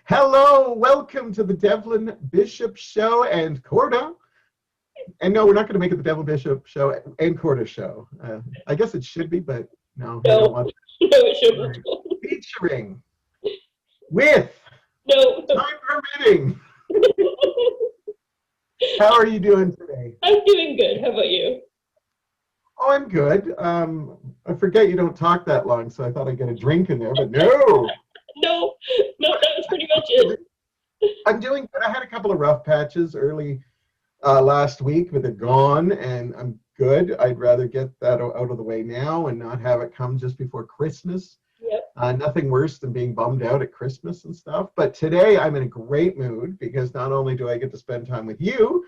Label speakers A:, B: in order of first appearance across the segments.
A: Hello, welcome to the Devlin Bishop Show and Corda. And no, we're not going to make it the Devlin Bishop Show and Corda Show. I guess it should be, but no, I don't want
B: No, it shouldn't.
A: Right. Featuring with
B: No.
A: time permitting. How are you doing today?
B: I'm doing good. How about you?
A: Oh, I'm good. I forget you don't talk that long, so I thought I'd get a drink in there, but no.
B: No, that was pretty much it.
A: I'm doing good. I had a couple of rough patches early last week, but they're gone, and I'm good. I'd rather get that out of the way now and not have it come just before Christmas.
B: Yep.
A: Nothing worse than being bummed out at Christmas and stuff. But today I'm in a great mood because not only do I get to spend time with you,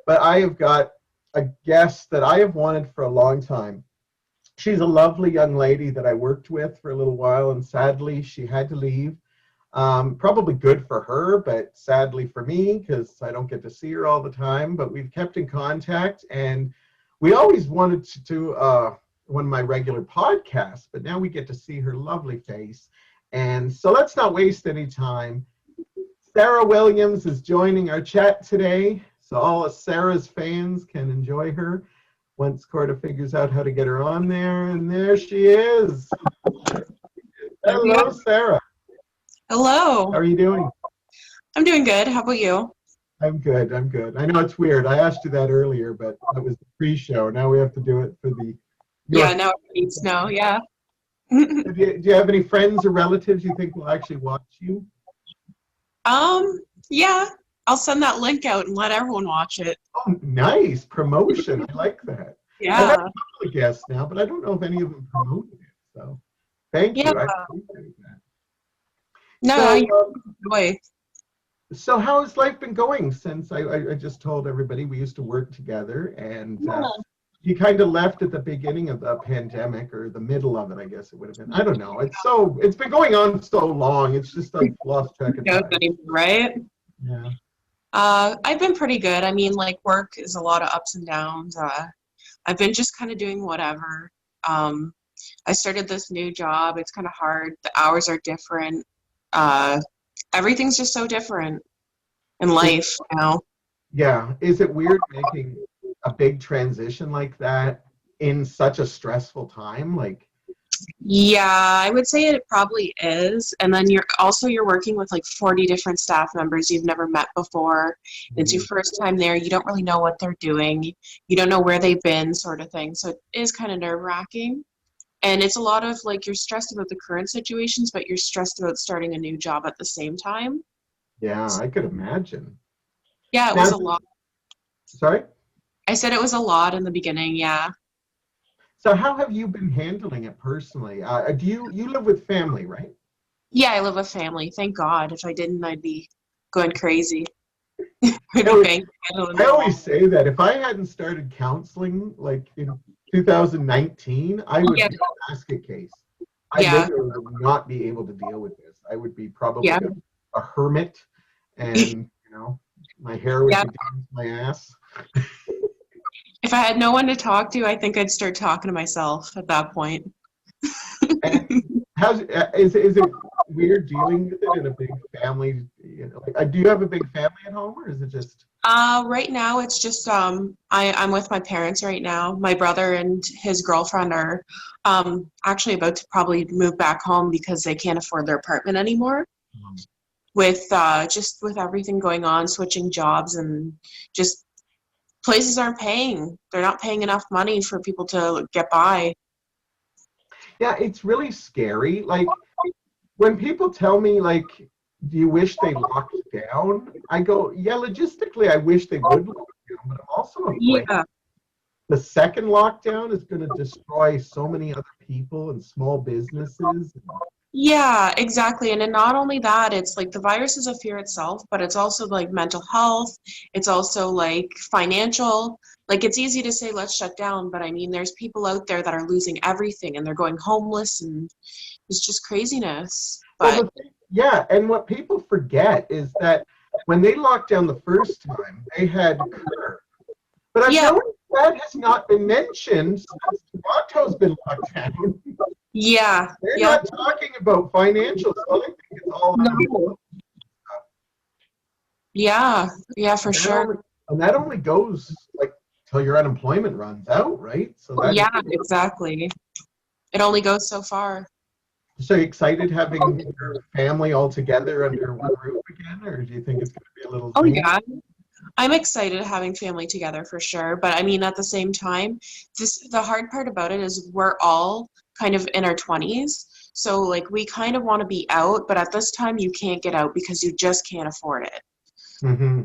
A: but I have got a guest that I have wanted for a long time. She's a lovely young lady that I worked with for a little while, and sadly she had to leave. Probably good for her, but sadly for me because I don't get to see her all the time. But we've kept in contact, and we always wanted to do one of my regular podcasts, but now we get to see her lovely face. And so let's not waste any time. Sarah Williams is joining our chat today, so all of Sarah's fans can enjoy her once Corda figures out how to get her on there. And there she is. Hello, Sarah.
C: Hello.
A: How are you doing?
C: I'm doing good. How about you?
A: I'm good. I know it's weird. I asked you that earlier, but that was the pre-show. Now we have to do it for the...
C: Yeah, now it needs to know, yeah.
A: Do you have any friends or relatives you think will actually watch you?
C: Yeah. I'll send that link out and let everyone watch it.
A: Oh, nice. Promotion. I like that.
C: Yeah.
A: I have a couple of guests now, but I don't know if any of them promoted it. So thank you. I appreciate that.
C: No, enjoy.
A: So how has life been going since I just told everybody we used to work together, and you kind of left at the beginning of the pandemic, or the middle of it, I guess it would have been. I don't know. It's been going on so long. It's just I've lost track of time.
C: Right?
A: Yeah.
C: I've been pretty good. I mean, like, work is a lot of ups and downs. I've been just kind of doing whatever. I started this new job. It's kind of hard. The hours are different. Everything's just so different in life, you know?
A: Yeah. Is it weird making a big transition like that in such a stressful time? Like,
C: yeah, I would say it probably is. And then you're working with like 40 different staff members you've never met before. It's your first time there. You don't really know what they're doing. You don't know where they've been, sort of thing. So it is kind of nerve-wracking. And it's a lot of like, you're stressed about the current situations, but you're stressed about starting a new job at the same time.
A: yeah, I could imagine.
C: Yeah, it was a lot.
A: Sorry?
C: I said it was a lot in the beginning, yeah.
A: So how have you been handling it personally? Do you live with family, right?
C: Yeah, I live with family. Thank God. If I didn't, I'd be going crazy.
A: I always say that if I hadn't started counseling like in 2019, I would be a basket case. I literally would not be able to deal with this. I would be probably a hermit, and my hair would be down to my ass.
C: If I had no one to talk to, I think I'd start talking to myself at that point.
A: Is it weird dealing with it in a big family? Do you have a big family at home, or is it just?
C: Right now, it's just I'm with my parents right now. My brother and his girlfriend are actually about to probably move back home because they can't afford their apartment anymore. With everything going on, switching jobs, and just places aren't paying. They're not paying enough money for people to get by.
A: Yeah, it's really scary. Like, when people tell me, like, do you wish they locked down? I go, yeah, logistically, I wish they would lock down, but I'm also afraid the second lockdown is going to destroy so many other people and small businesses.
C: Yeah, exactly. And then not only that, it's like the virus is a fear itself, but it's also like mental health. It's also like financial. Like, it's easy to say, let's shut down. But I mean, there's people out there that are losing everything and they're going homeless, and it's just craziness. But
A: yeah, and what people forget is that when they locked down the first time, they had curve. But I've noticed that has not been mentioned since Toronto's been locked down.
C: Yeah.
A: They're not talking about financials. So I think it's all
C: Yeah, yeah, for
A: And that
C: sure.
A: only, and that only goes like till your unemployment runs out, right? So
C: Yeah, exactly. It only goes so far.
A: so you excited having your family all together under one roof again, or do you think it's going to be a little
C: Oh
A: zany?
C: yeah, I'm excited having family together for sure. But I mean, at the same time, the hard part about it is we're all kind of in our 20s. So like we kind of want to be out, but at this time you can't get out because you just can't afford it.
A: Mm-hmm.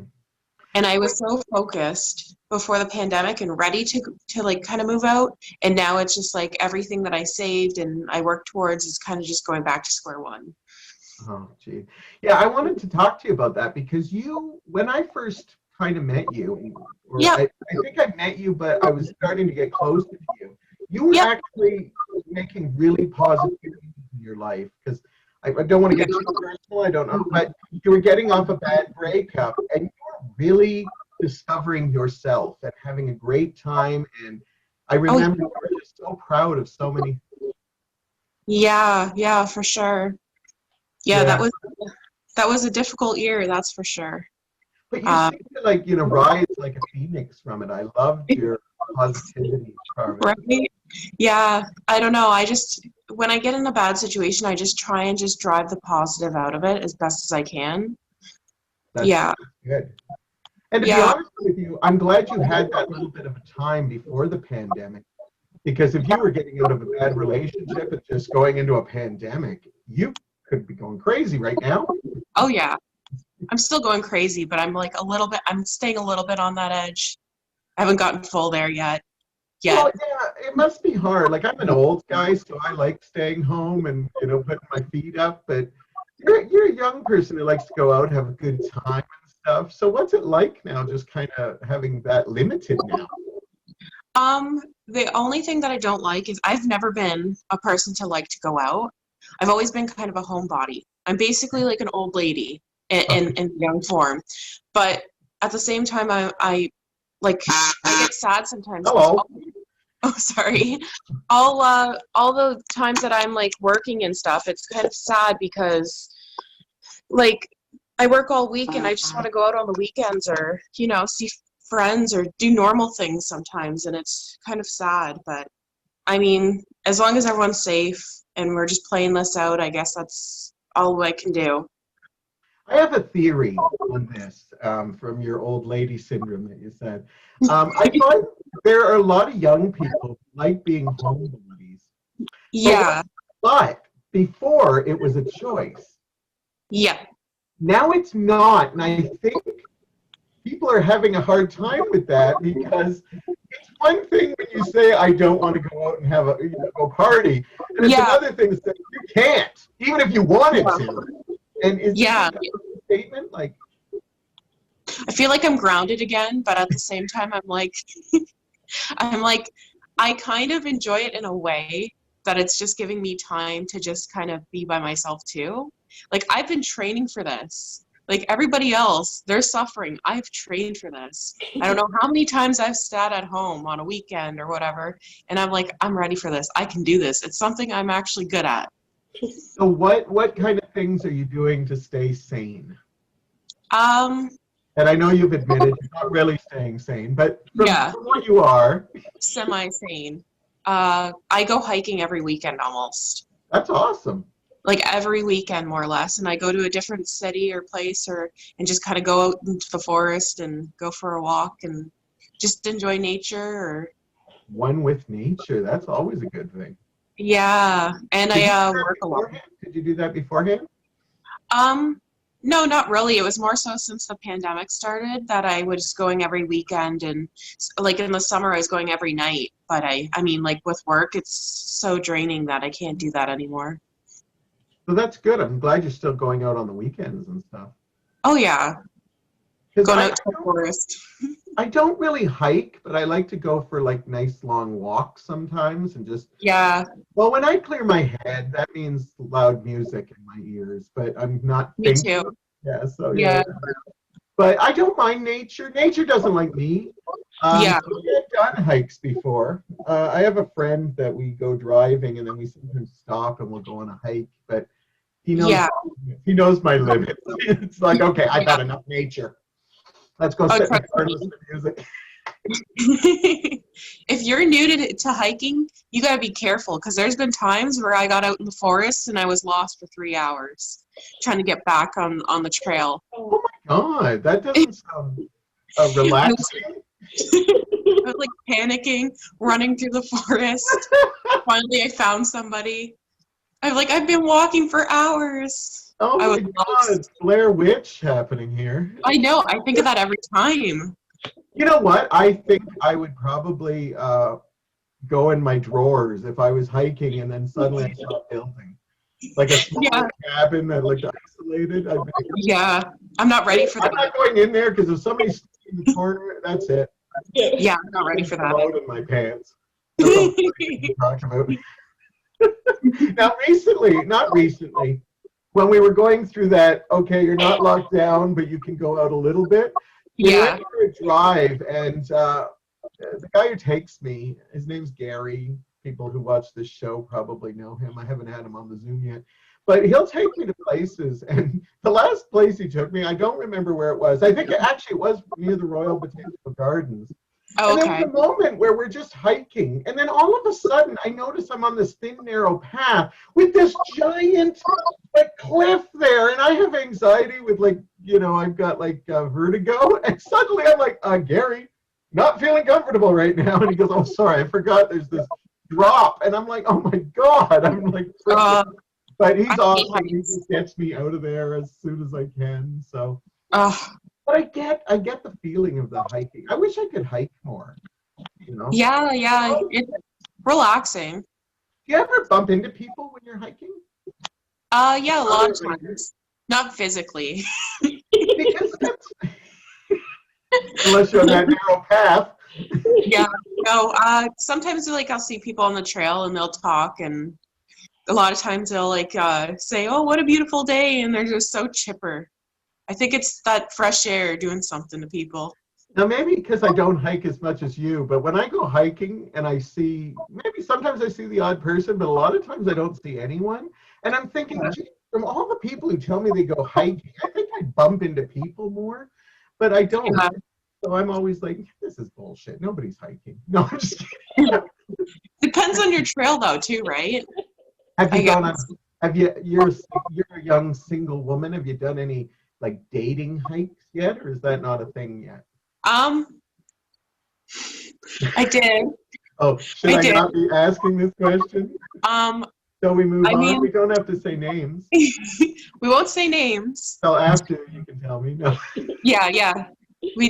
C: And I was so focused before the pandemic and ready to like kind of move out. And now it's just like everything that I saved and I worked towards is kind of just going back to square one.
A: Oh, gee. Yeah, I wanted to talk to you about that because you, when I first kind of met you, or
C: Yep,
A: I think I met you, but I was starting to get closer to you. You were
C: yep.
A: actually making really positive changes in your life because I don't want to get too personal, I don't know, but you were getting off a bad breakup and you were really discovering yourself and having a great time. And I
C: Oh,
A: remember you were just so proud of so many.
C: yeah, yeah, for sure. Yeah,
A: Yeah.
C: that was a difficult year, that's for sure.
A: But you
C: Um,
A: seem to like, rise like a phoenix from it. I loved your positivity from it.
C: right? Yeah, I don't know. I just when I get in a bad situation, I just try and just drive the positive out of it as best as I can.
A: That's
C: Yeah,
A: good. And to be
C: yeah,
A: honest with you, I'm glad you had that little bit of a time before the pandemic. Because if you were getting out of a bad relationship and just going into a pandemic, you could be going crazy right now.
C: oh yeah. I'm still going crazy, but I'm like a little bit. I'm staying a little bit on that edge. I haven't gotten full there yet.
A: Well,
C: Yet.
A: yeah, it must be hard. Like I'm an old guy, so I like staying home and putting my feet up. But you're a young person who likes to go out, have a good time and stuff. So what's it like now, just kind of having that limited now?
C: The only thing that I don't like is I've never been a person to like to go out. I've always been kind of a homebody. I'm basically like an old lady in young form. But at the same time, I like I get sad sometimes because
A: Hello.
C: oh sorry, all the times that I'm like working and stuff, it's kind of sad because like I work all week and I just want to go out on the weekends or see friends or do normal things sometimes, and it's kind of sad. But I mean, as long as everyone's safe and we're just playing this out, I guess that's all I can do.
A: I have a theory on this from your old lady syndrome that you said. I find there are a lot of young people who like being homebodies, but
C: Yeah,
A: but before it was a choice.
C: yeah,
A: Now it's not, and I think people are having a hard time with that because it's one thing when you say I don't want to go out and have a party, and it's
C: yeah,
A: another thing to say you can't, even if you wanted to. And is this
C: yeah.
A: a statement like?
C: I feel like I'm grounded again, but at the same time, I'm like, I kind of enjoy it in a way that it's just giving me time to just kind of be by myself too. Like I've been training for this. Like everybody else, they're suffering. I've trained for this. I don't know how many times I've sat at home on a weekend or whatever, and I'm like, I'm ready for this. I can do this. It's something I'm actually good at.
A: So what kind of things are you doing to stay sane?
C: Um,
A: And I know you've admitted you're not really staying sane, but
C: yeah,
A: from what you are,
C: semi-sane. I go hiking every weekend almost.
A: that's awesome.
C: Like every weekend more or less, and I go to a different city or place or and just kind of go out into the forest and go for a walk and just enjoy nature or
A: One with nature, that's always a good thing.
C: yeah, and
A: Did you do
C: I
A: that
C: work a lot.
A: beforehand? Did you do that beforehand?
C: um no, not really. It was more so since the pandemic started that I was going every weekend, and like in the summer I was going every night, but I mean like with work it's so draining that I can't do that anymore.
A: So that's good. I'm glad you're still going out on the weekends and stuff.
C: Oh yeah,
A: Because
C: going out to the forest.
A: I don't really hike, but I like to go for like nice long walks sometimes and just,
C: Yeah,
A: well, when I clear my head, that means loud music in my ears, but I'm not
C: me
A: thinking.
C: too.
A: Yeah, so yeah.
C: Yeah,
A: But I don't mind nature. Nature doesn't like me.
C: yeah.
A: So I've done hikes before. I have a friend that we go driving and then we sometimes stop and we'll go on a hike. But He knows.
C: Yeah.
A: He knows my limits. It's like, okay, I've had enough nature. Let's go sit in the
C: trust
A: car and
C: me.
A: listen to music.
C: If you're new to hiking, you gotta be careful because there's been times where I got out in the forest and I was lost for 3 hours trying to get back on the trail.
A: Oh my God, that doesn't sound relaxing.
C: I was like panicking, running through the forest. Finally, I found somebody. I've been walking for hours.
A: Oh
C: I
A: my
C: was
A: God,
C: lost.
A: Blair Witch happening here.
C: I know. I think of that every time.
A: You know what? I think I would probably go in my drawers if I was hiking and then suddenly I saw a building. Like a small
C: Yeah.
A: cabin that looked isolated. I'd be like,
C: Yeah. I'm not ready for
A: I'm
C: that.
A: not going in there because if somebody's in the corner, that's it.
C: Yeah, I'm not ready for that.
A: Out in my pants. That's all I'm talking about. Now, not recently, when we were going through that, okay, you're not locked down, but you can go out a little bit. We
C: Yeah.
A: went for a drive, and the guy who takes me, his name's Gary. People who watch this show probably know him. I haven't had him on the Zoom yet. But he'll take me to places, and the last place he took me, I don't remember where it was. I think it actually was near the Royal Botanical Gardens.
C: Oh,
A: And there
C: okay.
A: was a moment where we're just hiking, and then all of a sudden, I notice I'm on this thin, narrow path with this giant cliff there, and I have anxiety with I've got vertigo, and suddenly I'm like, Gary, not feeling comfortable right now, and he goes, oh, sorry, I forgot there's this drop, and I'm like, oh my God, I'm like, but he's awesome. He just gets me out of there as soon as I can. So, but I get the feeling of the hiking. I wish I could hike more.
C: Yeah, it's relaxing.
A: Do you ever bump into people when you're hiking?
C: Yeah, a lot of times. Not physically.
A: Because unless you're on that narrow path.
C: Yeah, no. Sometimes I'll see people on the trail and they'll talk, and a lot of times they'll say, "Oh, what a beautiful day," and they're just so chipper. I think it's that fresh air doing something to people.
A: Now, maybe because I don't hike as much as you, but when I go hiking and maybe sometimes I see the odd person, but a lot of times I don't see anyone. And I'm thinking, gee, from all the people who tell me they go hiking, I think I bump into people more, but I don't.
C: Yeah.
A: So I'm always like, this is bullshit. Nobody's hiking. No, I'm just kidding.
C: Depends on your trail, though, too, right?
A: You're a young single woman. Have you done any dating hikes yet, or is that not a thing yet?
C: I did.
A: Oh, should I not be asking this question? So we move on. We don't have to say names.
C: We won't say names.
A: So after you can tell me. No.
C: Yeah. We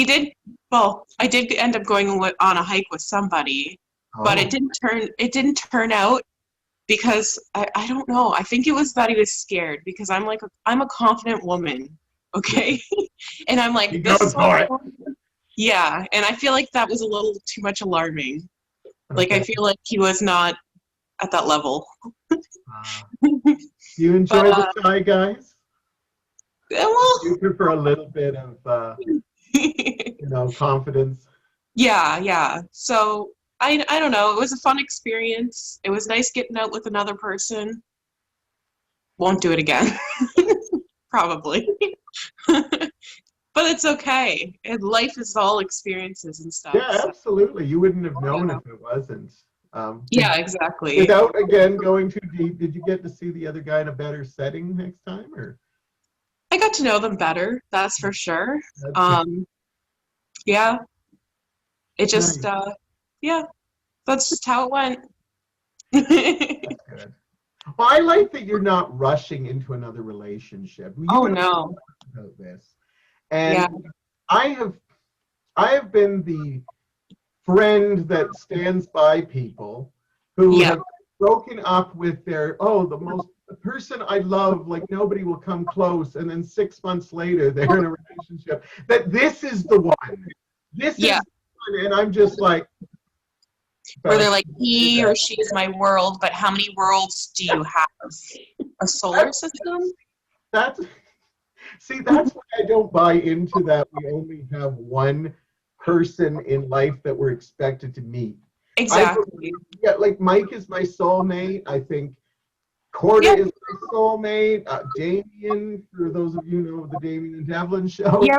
C: did. Well, I did end up going on a hike with somebody, but it didn't turn out because I don't know. I think it was that he was scared because I'm a confident woman, okay, and I'm like, this is yeah, and I feel like that was a little too much alarming. Like I feel like he was not at that level.
A: You enjoy the shy guys?
C: Well,
A: You prefer a little bit of confidence.
C: Yeah. So I don't know. It was a fun experience. It was nice getting out with another person. Won't do it again. Probably. But it's okay. And life is all experiences and stuff.
A: Yeah, absolutely. You wouldn't have known if it wasn't.
C: Yeah, exactly.
A: Without, again, going too deep, did you get to see the other guy in a better setting next time? Or
C: I got to know them better, that's for sure. Yeah. It just,
A: nice.
C: that's just how it went.
A: That's good. Well, I like that you're not rushing into another relationship.
C: Oh, no.
A: About this. And I have been the friend that stands by people who have broken up with the person I love, like nobody will come close, and then 6 months later they're in a relationship. That this is the one. This is the one, and I'm just like.
C: Where they're like, he or she is my world, but how many worlds do you have? A solar system?
A: That's why I don't buy into that we only have one person in life that we're expected to meet.
C: Exactly.
A: Like Mike is my soulmate. I think Corda is my soulmate, Damien, for those of you who know the Damien and Devlin show.
C: Yeah.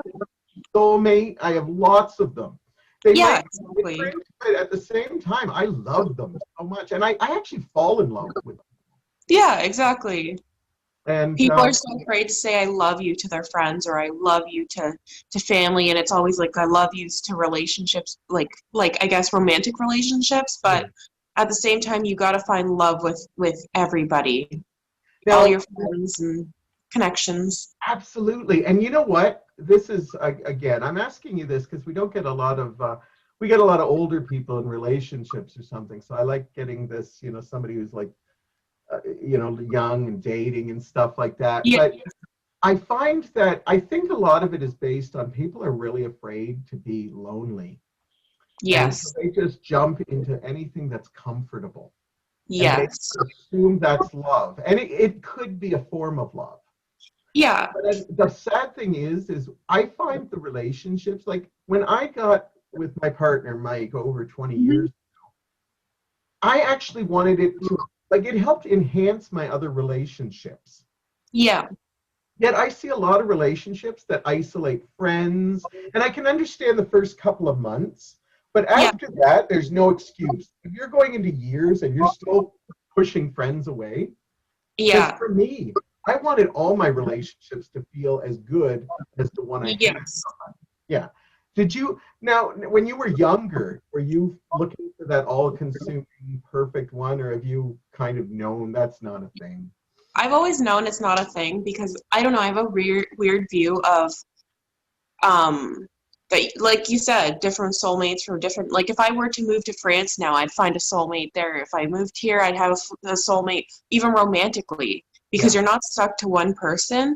A: Soulmate, I have lots of them. They
C: Yeah,
A: might be
C: exactly.
A: different, but at the same time, I love them so much. And I actually fall in love with them.
C: Yeah, exactly.
A: And
C: People are so afraid to say I love you to their friends or I love you to family, and it's always like I love you to relationships, like I guess romantic relationships, but at the same time you got to find love with everybody, all
A: now,
C: your friends and connections.
A: absolutely. And you know what? This is again, I'm asking you this because we don't get a lot of we get a lot of older people in relationships or something. So I like getting this, somebody who's like young and dating and stuff like that.
C: Yeah.
A: But I find that I think a lot of it is based on people are really afraid to be lonely. And so
C: Yes.
A: they just jump into anything that's comfortable. And they
C: Yes.
A: assume that's love. And it could be a form of love.
C: Yeah.
A: But then the sad thing is I find the relationships, like when I got with my partner, Mike, over 20 years ago, I actually wanted it to, like, it helped enhance my other relationships.
C: Yeah.
A: Yet I see a lot of relationships that isolate friends, and I can understand the first couple of months, but after that, there's no excuse. If you're going into years and you're still pushing friends away, because
C: Yeah.
A: for me, I wanted all my relationships to feel as good as the one I had.
C: Yes.
A: Yeah. Did you, now, when you were younger, were you looking for that all-consuming perfect one, or have you kind of known that's not a thing?
C: I've always known it's not a thing because I don't know, I have a weird view of that, like you said, different soulmates from different, like if I were to move to France now, I'd find a soulmate there. If I moved here, I'd have a soulmate, even romantically, because you're not stuck to one person.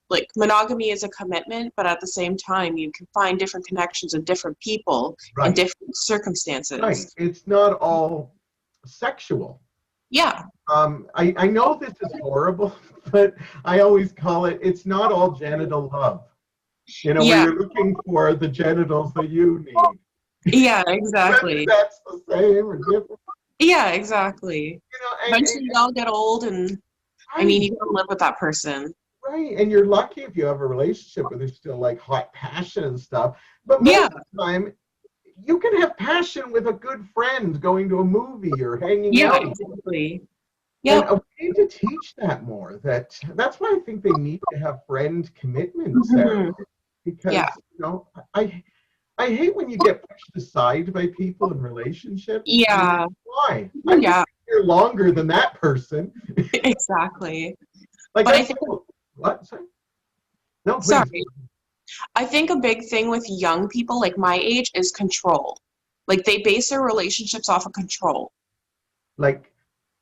C: Like monogamy is a commitment, but at the same time, you can find different connections with different people in different circumstances.
A: Right. It's not all sexual.
C: Yeah.
A: I know this is horrible, but I always call it's not all genital love. Where you're looking for the genitals that you need.
C: Yeah, exactly.
A: Whether that's the same or different.
C: Yeah, exactly. Eventually you all get old and I mean, you can live with that person.
A: Right, and you're lucky if you have a relationship where there's still like hot passion and stuff. But most of the time, you can have passion with a good friend going to a movie or hanging out.
C: Yeah, exactly.
A: Yeah, and we need to teach that more. That's why I think they need to have friend commitment ceremonies. Because I hate when you get pushed aside by people in relationships.
C: Yeah.
A: Why? I'm just here longer than that person.
C: Exactly.
A: Like,
C: but I think
A: what? Sorry. No, please.
C: Sorry. I think a big thing with young people like my age is control. Like they base their relationships off of control.
A: Like,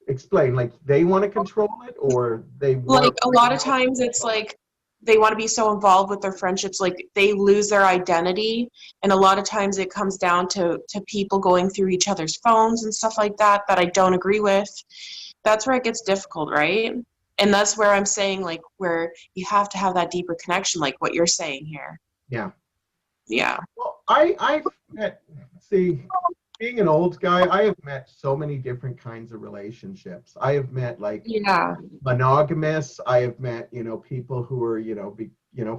A: explain. Like they want to control it, or they want.
C: Like a lot of times, it's like they want to be so involved with their friendships, like they lose their identity, and a lot of times it comes down to people going through each other's phones and stuff like that I don't agree with. That's where it gets difficult, right? And that's where I'm saying, like, where you have to have that deeper connection, like what you're saying here.
A: Yeah.
C: Yeah.
A: Well, I've met, being an old guy, I have met so many different kinds of relationships. I have met like monogamous. I have met, people who are,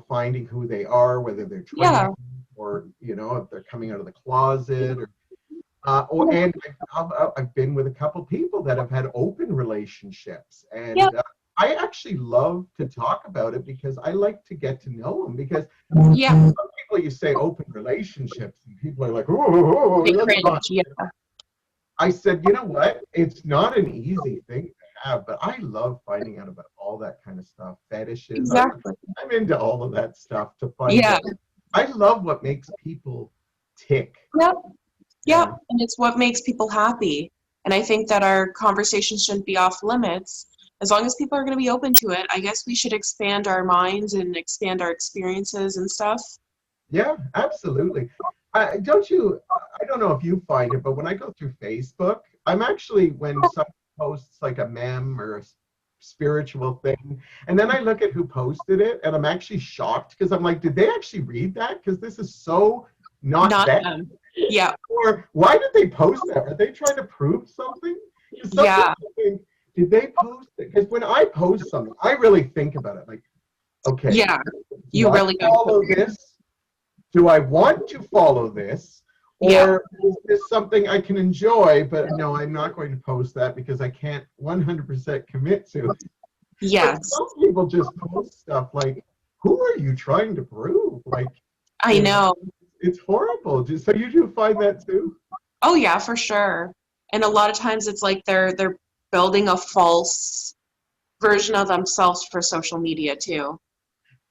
A: finding who they are, whether they're trans or, if they're coming out of the closet and I've been with a couple people that have had open relationships, and I actually love to talk about it because I like to get to know them. Because some people, you say open relationships, and people are like, "Oh, I said, you know what? It's not an easy thing to have, but I love finding out about all that kind of stuff, fetishes.
C: Exactly.
A: I'm into all of that stuff to find out. I love what makes people tick.
C: Yeah, and it's what makes people happy. And I think that our conversation shouldn't be off limits. As long as people are going to be open to it, I guess we should expand our minds and expand our experiences and stuff.
A: Yeah, absolutely. I don't know if you find it, but when I go through Facebook, I'm actually, when someone posts like a meme or a spiritual thing, and then I look at who posted it, and I'm actually shocked because I'm like, did they actually read that? Because this is so not them.
C: Yeah.
A: Or why did they post that? Are they trying to prove something? Sometimes I think did they post it? Because when I post something, I really think about it. Like, okay,
C: Yeah,
A: do
C: you
A: I
C: really
A: follow this? Do I want to follow this?
C: Yeah.
A: Or is this something I can enjoy, but no, I'm not going to post that because I can't 100% commit to it. But
C: Yes,
A: some people just post stuff like, who are you trying to prove? Like,
C: I know.
A: it's horrible. So you do find that too?
C: Oh yeah, for sure. And a lot of times it's like they're building a false version of themselves for social media too.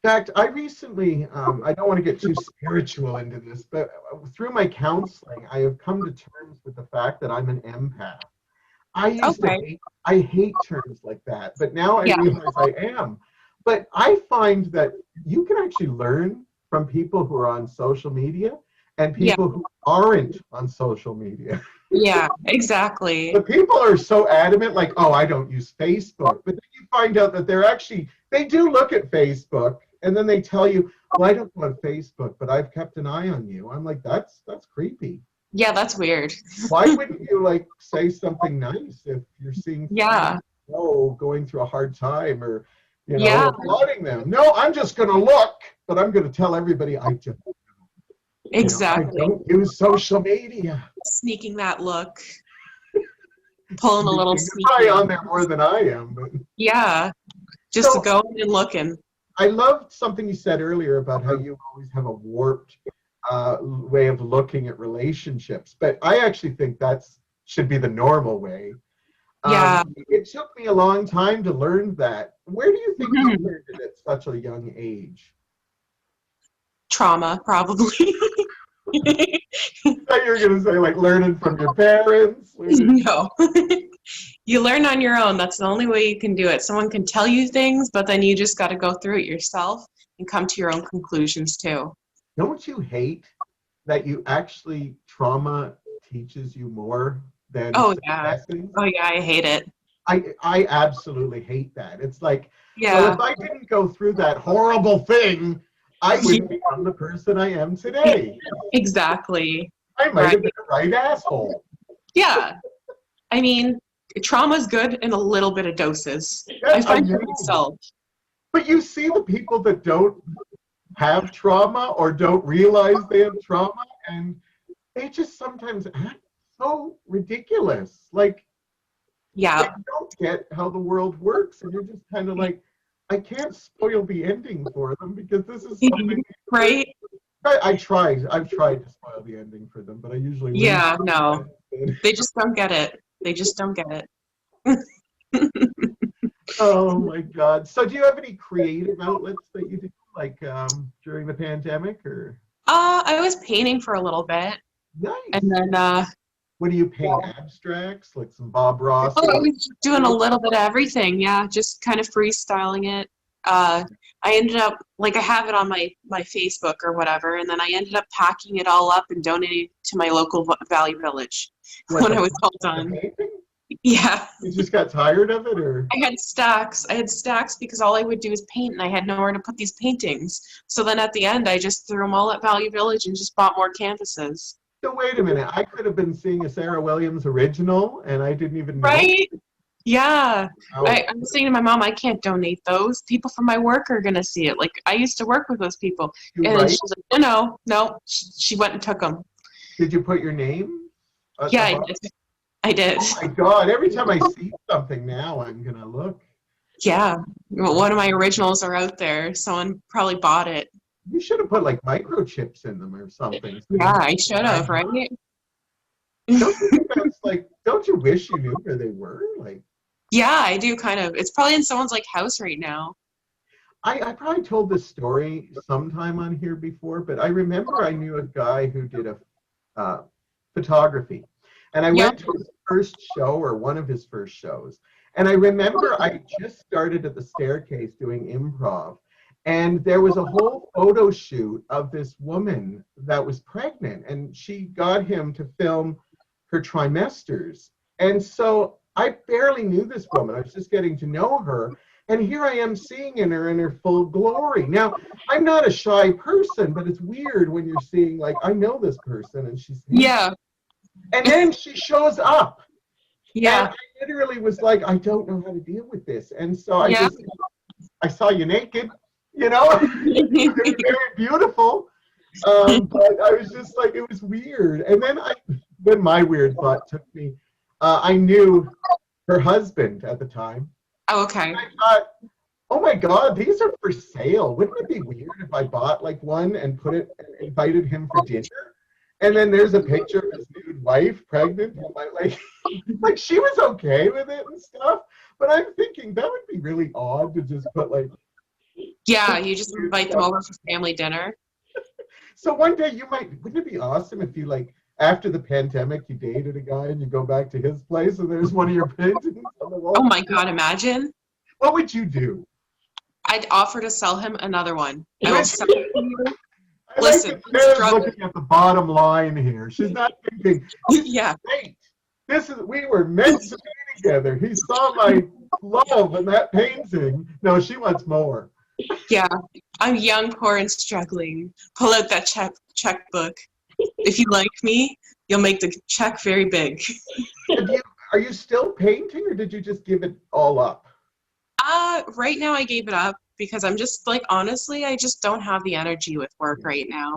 A: In fact, I recently, I don't want to get too spiritual into this, but through my counseling, I have come to terms with the fact that I'm an empath. I used to
C: Okay.
A: I hate terms like that, but now I
C: Yeah.
A: realize I am. But I find that you can actually learn from people who are on social media and
C: Yeah.
A: people who aren't on social media.
C: Yeah, exactly.
A: The people are so adamant, like, oh, I don't use Facebook. But then you find out that they do look at Facebook and then they tell you, well, I don't go on Facebook, but I've kept an eye on you. I'm like, that's creepy.
C: Yeah, that's weird.
A: Why wouldn't you like say something nice if you're seeing
C: Yeah.
A: someone going through a hard time or
C: Yeah,
A: applauding them? No, I'm just gonna look, but I'm gonna tell everybody I just I
C: exactly.
A: don't use social media.
C: Sneaking that look, pulling a little
A: You're probably
C: sneaky.
A: on there more than I am, but
C: Yeah, just
A: so
C: going and looking.
A: I loved something you said earlier about how you always have a warped way of looking at relationships, but I actually think that's should be the normal way.
C: Yeah.
A: It took me a long time to learn that. Where do you think you
C: Mhm.
A: learned it at such a young age?
C: Trauma, probably.
A: I thought you were going to say like learning from your parents.
C: No. You learn on your own. That's the only way you can do it. Someone can tell you things, but then you just got to go through it yourself and come to your own conclusions too.
A: Don't you hate that you actually trauma teaches you more than
C: Oh yeah.
A: successes?
C: Oh yeah, I hate it.
A: I absolutely hate that. It's like, well,
C: Yeah.
A: if I didn't go through that horrible thing, I wouldn't become the person I am today.
C: Exactly.
A: I might
C: Right.
A: have been a right asshole.
C: Yeah. I mean, trauma's good in a little bit of doses. I
A: I
C: find for
A: know.
C: myself.
A: But you see the people that don't have trauma or don't realize they have trauma, and they just sometimes act so ridiculous. Like they
C: Yeah.
A: don't get how the world works, and you're just kind of like, I can't spoil the ending for them because this is something.
C: Right?
A: I've tried to spoil the ending for them, but I usually lose.
C: Yeah, no. They just don't get it. They just don't get it.
A: Oh my God! So, do you have any creative outlets that you do, like during the pandemic, or?
C: I was painting for a little bit,
A: Nice.
C: and then
A: What do you paint? Abstracts, like some Bob Ross?
C: I was doing a little bit of everything. Yeah, just kind of freestyling it. I ended up like I have it on my Facebook or whatever, and then I ended up packing it all up and donating to my local Valley Village when I was all done.
A: Painting?
C: Yeah.
A: You just got tired of it, or?
C: I had stacks. I had stacks because all I would do is paint, and I had nowhere to put these paintings. So then at the end, I just threw them all at Valley Village and just bought more canvases.
A: So wait a minute. I could have been seeing a Sarah Williams original, and I didn't even know.
C: Right? Yeah.
A: Wow.
C: I was saying to my mom, I can't donate those. People from my work are going to see it. Like, I used to work with those people.
A: You
C: And then
A: write?
C: she was like, no. She went and took them.
A: Did you put your name? At the
C: Yeah,
A: bottom?
C: I did.
A: Oh my God! Every time I see something now, I'm gonna look.
C: Yeah. Well, one of my originals are out there. Someone probably bought it.
A: You should have put like microchips in them or something.
C: Yeah, I should have, right?
A: Don't you think that's like? Don't you wish you knew where they were? Like,
C: Yeah, I do kind of. It's probably in someone's like house right now.
A: I probably told this story sometime on here before, but I remember I knew a guy who did a photography, and I went to his first show or one of his first shows, and I remember I just started at the staircase doing improv, and there was a whole photo shoot of this woman that was pregnant, and she got him to film her trimesters, and so I barely knew this woman. I was just getting to know her. And here I am seeing her in her full glory. Now, I'm not a shy person, but it's weird when you're seeing, like, I know this person and she's.
C: Yeah.
A: And then she shows up
C: Yeah.
A: I literally was like, I don't know how to deal with this. And so
C: Yeah.
A: I saw you naked, you know, it was very beautiful. But I was just like, it was weird. And then my weird thought took me, I knew her husband at the time.
C: Oh, okay.
A: I thought, oh my God, these are for sale. Wouldn't it be weird if I bought like one and invited him for dinner? And then there's a picture of his nude wife pregnant. And like she was okay with it and stuff. But I'm thinking that would be really odd to just put like.
C: Yeah, you just invite them over for family dinner.
A: So one day wouldn't it be awesome if you like, after the pandemic, you dated a guy and you go back to his place and there's one of your paintings on the wall?
C: Oh my God, imagine.
A: What would you do?
C: I'd offer to sell him another one. I will sell it to you.
A: I
C: Listen,
A: like that Sarah's
C: struggle.
A: looking at the bottom line here. She's not thinking,
C: Yeah.
A: wait, we were meant to be together. He saw my love in that painting. No, she wants more.
C: Yeah. I'm young, poor, and struggling. Pull out that checkbook. If you like me, you'll make the check very big.
A: Are you still painting or did you just give it all up?
C: Right now I gave it up because I'm just like, honestly, I just don't have the energy with work right now.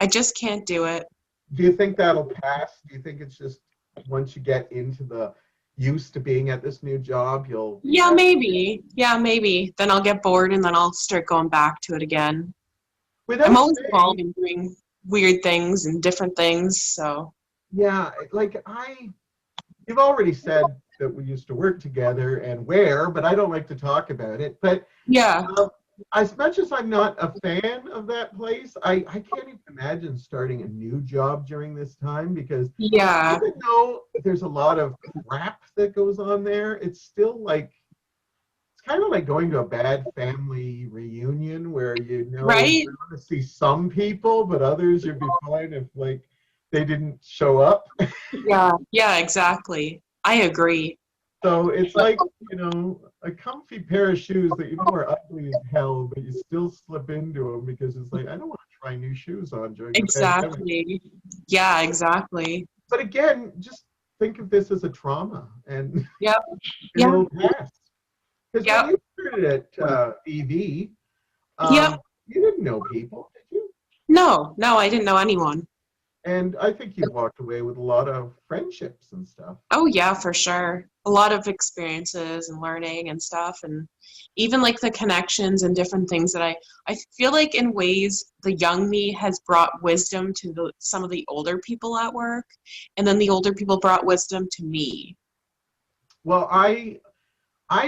C: I just can't do it.
A: Do you think that'll pass? Do you think it's just once you get into the used to being at this new job, you'll...
C: Yeah, maybe. Yeah, maybe. Then I'll get bored and then I'll start going back to it again. I'm always evolving, doing weird things and different things, so.
A: Yeah, like you've already said that we used to work together and where, but I don't like to talk about it. But
C: yeah,
A: as much as I'm not a fan of that place, I can't even imagine starting a new job during this time because
C: yeah,
A: even though there's a lot of crap that goes on there, it's still like, it's kind of like going to a bad family reunion where
C: right?
A: you're going to see some people, but others you'd be fine if like they didn't show up.
C: Yeah, exactly. I agree.
A: So it's like, a comfy pair of shoes that are ugly as hell, but you still slip into them because it's like, I don't want to try new shoes on during the pandemic.
C: Exactly. Yeah, exactly.
A: But again, just think of this as a trauma and
C: Yep.
A: it'll pass. Because
C: Yep.
A: when you started at EV,
C: Yep.
A: you didn't know people, did you?
C: No, I didn't know anyone.
A: And I think you walked away with a lot of friendships and stuff.
C: Oh yeah, for sure. A lot of experiences and learning and stuff, and even like the connections and different things that I feel like in ways the young me has brought wisdom to some of the older people at work, and then the older people brought wisdom to me.
A: Well, I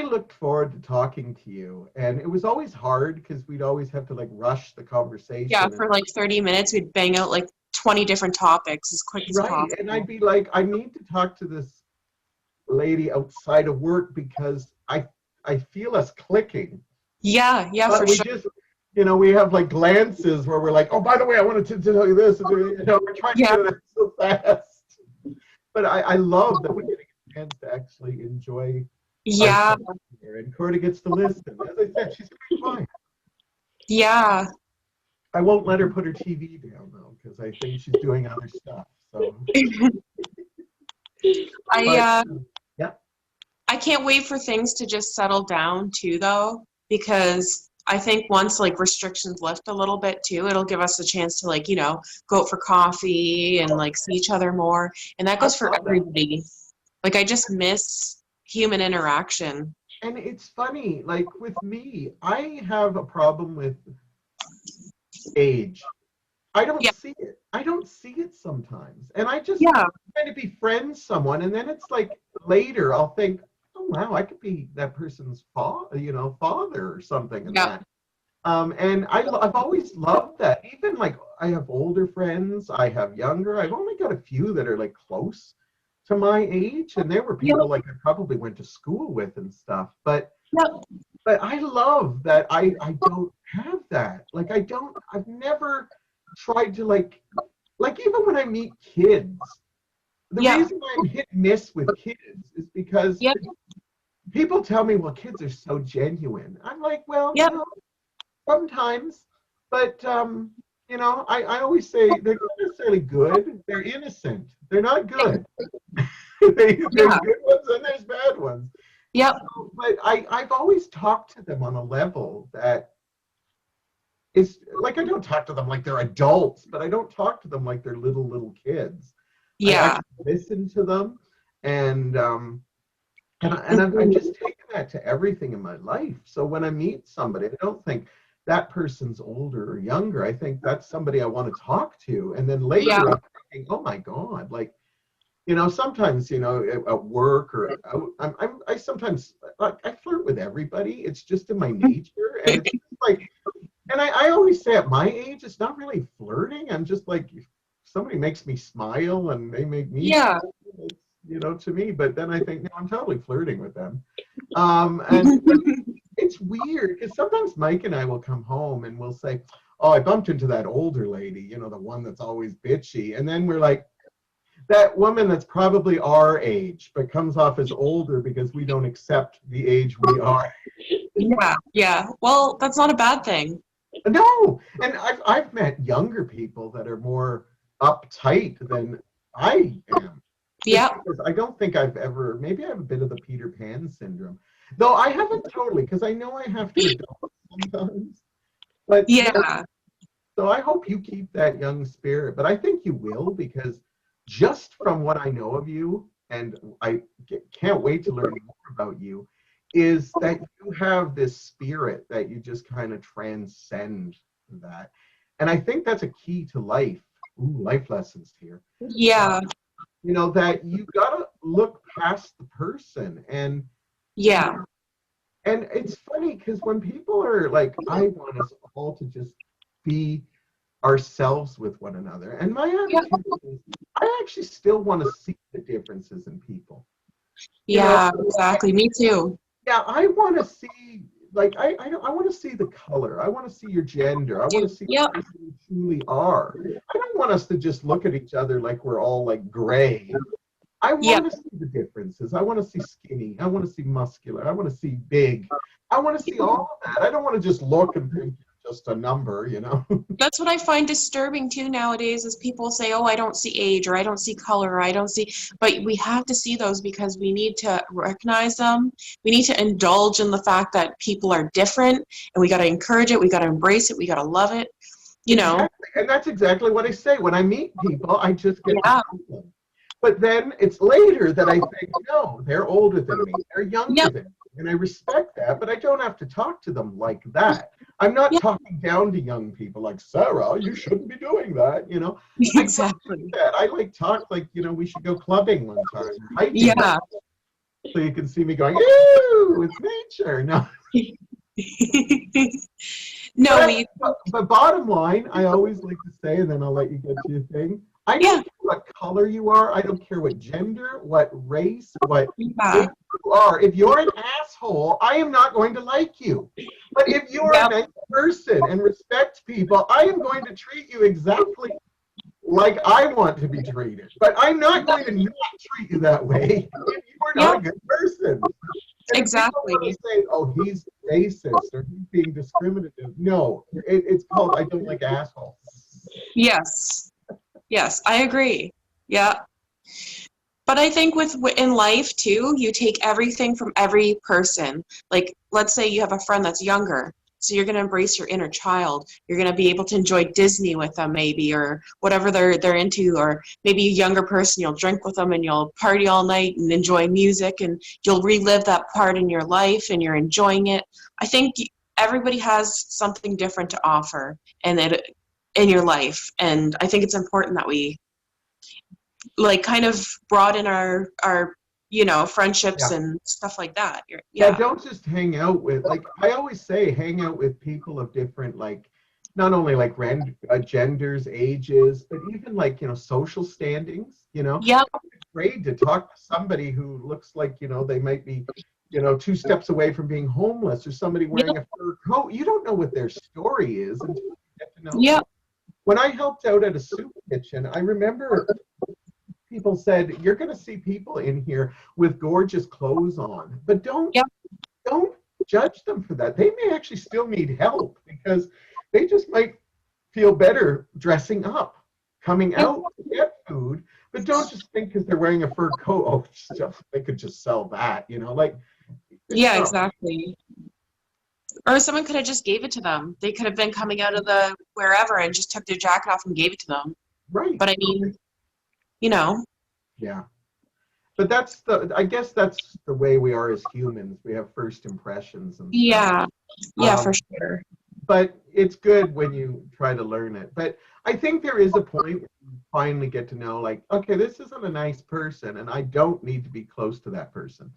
A: looked forward to talking to you, and it was always hard because we'd always have to like rush the conversation.
C: Yeah, for like 30 minutes, we'd bang out like 20 different topics as quick as possible.
A: And I'd be like, I need to talk to this lady outside of work because I feel us clicking.
C: Yeah,
A: But
C: for
A: we
C: sure.
A: just, we have like glances where we're like, oh, by the way, I wanted to tell you this. And, we're trying to get it out so fast. But I love that we're getting a chance to actually enjoy.
C: Yeah.
A: And Corda gets to listen. As I said, she's very quiet.
C: Yeah.
A: I won't let her put her TV down though, because I think she's doing other stuff. So.
C: I can't wait for things to just settle down too, though, because I think once like restrictions lift a little bit too, it'll give us a chance to like, go out for coffee and like see each other more. And that goes for everybody. Like I just miss human interaction.
A: And it's funny, like with me, I have a problem with age. I don't see it. I don't see it sometimes. And I just try to befriend someone. And then it's like later I'll think, oh, wow, I could be that person's father or something. And that. And I've always loved that. Even like I have older friends, I have younger. I've only got a few that are like close to my age. And there were people like I probably went to school with and stuff. But I love that I don't have that. Like I've never tried to like even when I meet kids, the reason I'm hit and miss with kids is because people tell me, well, kids are so genuine. I'm like, well, sometimes, but I always say they're not necessarily good. They're innocent. They're not good. There's
C: Yeah.
A: good ones and there's bad ones.
C: Yep.
A: But I've always talked to them on a level that is like, I don't talk to them like they're adults, but I don't talk to them like they're little kids. I
C: Yeah.
A: listen to them, and I've just taken that to everything in my life. So when I meet somebody, I don't think that person's older or younger. I think that's somebody I want to talk to. And then later,
C: Yeah.
A: I'm thinking, oh my God, like, sometimes, at work or out, I sometimes, like, I flirt with everybody. It's just in my nature. And it's just like, and I always say at my age, it's not really flirting. I'm just like, if somebody makes me smile and they make me
C: Yeah.
A: smile, to me. But then I think, no, I'm totally flirting with them. And it's weird because sometimes Mike and I will come home and we'll say, oh, I bumped into that older lady, the one that's always bitchy. And then we're like, that woman that's probably our age, but comes off as older because we don't accept the age we are.
C: Yeah. Yeah. Well, that's not a bad thing.
A: No, and I've met younger people that are more uptight than I am. Just
C: Yeah.
A: because I don't think I've ever, maybe I have a bit of the Peter Pan syndrome. Though I haven't totally, because I know I have to adult sometimes. But
C: Yeah.
A: so I hope you keep that young spirit. But I think you will, because just from what I know of you, and I can't wait to learn more about you, is that you have this spirit that you just kind of transcend that. And I think that's a key to life. Ooh, life lessons here.
C: Yeah.
A: That you gotta look past the person.
C: Yeah.
A: And it's funny because when people are like, I want us all to just be ourselves with one another. And my
C: Yeah.
A: attitude is, I actually still want to see the differences in people.
C: Yeah. Exactly. Me too.
A: Yeah, I want to see, like, I want to see the color. I want to see your gender. I want to see
C: Yep.
A: the person you truly are. I don't want us to just look at each other like we're all like gray. I
C: Yeah.
A: want to see the differences. I want to see skinny. I want to see muscular. I want to see big. I want to see all of that. I don't want to just look and think you're just a number.
C: That's what I find disturbing too nowadays is people say, oh, I don't see age or I don't see color or I don't see, but we have to see those because we need to recognize them. We need to indulge in the fact that people are different and we got to encourage it. We got to embrace it. We got to love it.
A: Exactly. And that's exactly what I say. When I meet people, I just get to
C: Yeah.
A: know them. But then it's later that I think, no, they're older than me. They're younger
C: Yep.
A: than me. And I respect that, but I don't have to talk to them like that. I'm not
C: Yep.
A: talking down to young people like, Sarah, you shouldn't be doing that.
C: Exactly.
A: I like talk like, we should go clubbing one time, or hiking.
C: Yeah.
A: So you can see me going, ooh, it's nature. No.
C: No, we,
A: But bottom line, I always like to say, and then I'll let you get to your thing. I don't care what color you are. I don't care what gender, what race, what
C: yeah.
A: age you are. If you're an asshole, I am not going to like you. But if you're
C: Yep.
A: a nice person and respect people, I am going to treat you exactly like I want to be treated. But I'm not going to not treat you that way if you are not a good person. And
C: Exactly.
A: if people want to say, oh, he's racist or he's being discriminative, no, it's called I don't like assholes.
C: Yes. Yes, I agree. Yeah. But I think in life too, you take everything from every person. Like, let's say you have a friend that's younger. So you're going to embrace your inner child. You're going to be able to enjoy Disney with them maybe, or whatever they're into, or maybe a younger person, you'll drink with them and you'll party all night and enjoy music and you'll relive that part in your life and you're enjoying it. I think everybody has something different to offer in your life. And I think it's important that we like kind of broaden our friendships
A: Yeah.
C: and stuff like that.
A: Yeah, don't just hang out with, like, I always say, hang out with people of different, like, not only like genders, ages, but even like, social standings,
C: Yep.
A: I'm afraid to talk to somebody who looks like, they might be, 2 steps away from being homeless, or somebody wearing a fur coat. You don't know what their story is until you get to know them.
C: Yep.
A: When I helped out at a soup kitchen, I remember people said, you're going to see people in here with gorgeous clothes on, but don't judge them for that. They may actually still need help because they just might feel better dressing up. coming
C: Yeah.
A: out to get food, but don't just think because they're wearing a fur coat, oh, they could just sell that, like, it's
C: Yeah,
A: not
C: exactly. Or someone could have just gave it to them. They could have been coming out of the wherever and just took their jacket off and gave it to them.
A: right.
C: But I mean, you know,
A: Yeah. But I guess that's the way we are as humans. We have first impressions and stuff.
C: yeah, yeah, for
A: Um,
C: sure.
A: but it's good when you try to learn it. But I think there is a point where you finally get to know, like, okay, this isn't a nice person, and I don't need to be close to that person.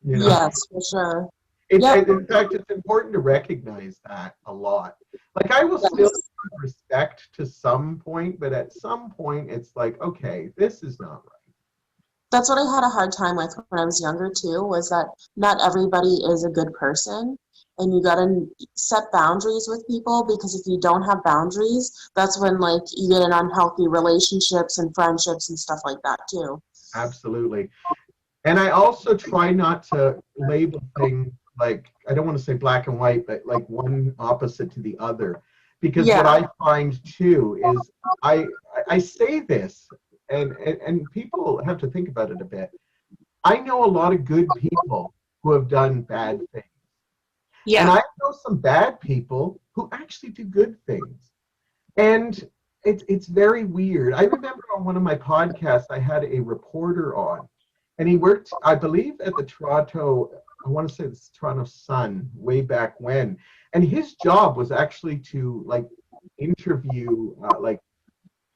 C: Yes, for sure.
A: It's
C: Yep.
A: in fact, it's important to recognize that a lot. Like, I will still
C: Yes.
A: have respect to some point, but at some point, it's like, okay, this is not right.
C: That's what I had a hard time with when I was younger too, was that not everybody is a good person. And you gotta set boundaries with people, because if you don't have boundaries, that's when like you get in unhealthy relationships and friendships and stuff like that too.
A: Absolutely. And I also try not to label things like, I don't want to say black and white, but like one opposite to the other. Because what
C: Yeah.
A: I find too is I say this, and people have to think about it a bit. I know a lot of good people who have done bad things. And
C: Yeah.
A: I know some bad people who actually do good things. And it's very weird. I remember on one of my podcasts, I had a reporter on, and he worked, I believe, at the Toronto, I want to say the Toronto Sun way back when. And his job was actually to like interview like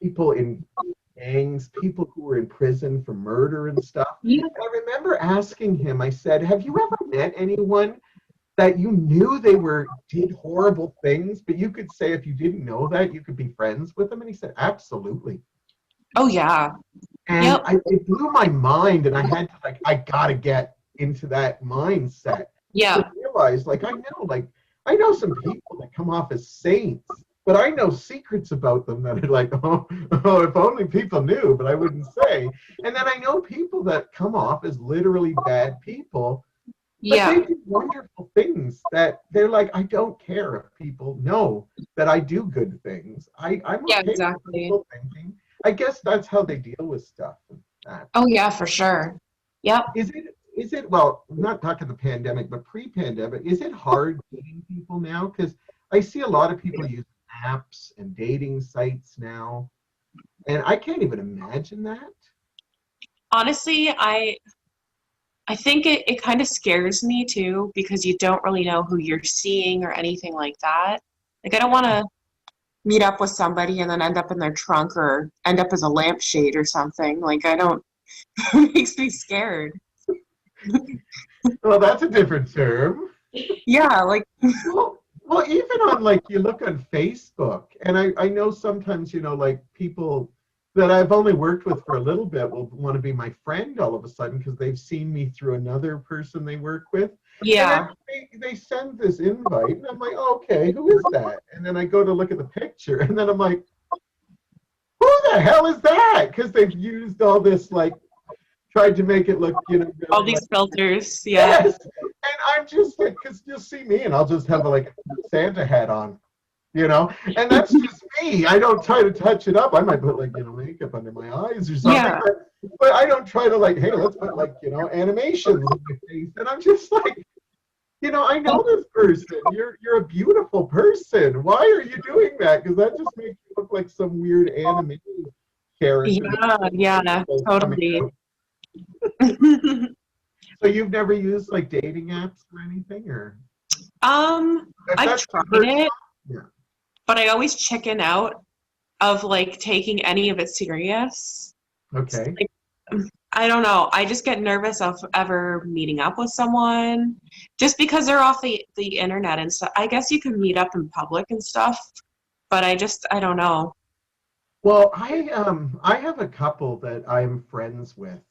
A: people in gangs, people who were in prison for murder and stuff.
C: Yeah.
A: And I remember asking him, I said, have you ever met anyone that you knew they did horrible things, but you could say if you didn't know that, you could be friends with them? And he said, absolutely.
C: Oh yeah.
A: And
C: Yep.
A: it blew my mind, and I had to I gotta get into that mindset
C: Yeah.
A: to realize, I know some people that come off as saints, but I know secrets about them that are like, oh, if only people knew, but I wouldn't say. And then I know people that come off as literally bad people, but
C: Yeah.
A: they do wonderful things that they're like, I don't care if people know that I do good things. I'm
C: Yeah,
A: okay with
C: exactly.
A: people thinking. I guess that's how they deal with stuff.
C: Oh yeah, for sure. Yep.
A: Is it, well, I'm not talking the pandemic, but pre-pandemic, is it hard dating people now? Because I see a lot of people use apps and dating sites now, and I can't even imagine that.
C: Honestly, I think it kind of scares me too, because you don't really know who you're seeing or anything like that. Like I don't want to meet up with somebody and then end up in their trunk or end up as a lampshade or something. Like I don't it makes me scared.
A: Well, that's a different term.
C: Yeah, like
A: Well, even on like you look on Facebook, and I know sometimes, like people that I've only worked with for a little bit will want to be my friend all of a sudden because they've seen me through another person they work with. And then
C: yeah.
A: they send this invite, and I'm like, oh, okay, who is that? And then I go to look at the picture, and then I'm like, who the hell is that? Because they've used all this, like, tried to make it look, really
C: All
A: like,
C: these filters, yeah.
A: yes. And I'm just like, because you'll see me, and I'll just have like a Santa hat on, and that's just me. I don't try to touch it up. I might put like, makeup under my eyes or something,
C: Yeah.
A: but I don't try to like, hey, let's put like, animations on my face. And I'm just like, I know this person. You're a beautiful person. Why are you doing that? Because that just makes you look like some weird anime character.
C: Yeah, totally.
A: So you've never used like dating apps or anything, or? If
C: I've
A: that's
C: tried
A: personal,
C: it,
A: yeah.
C: but I always chicken out of like taking any of it serious.
A: Okay.
C: Like, I don't know. I just get nervous of ever meeting up with someone just because they're off the internet and stuff. I guess you can meet up in public and stuff, but I don't know.
A: Well, I have a couple that I'm friends with.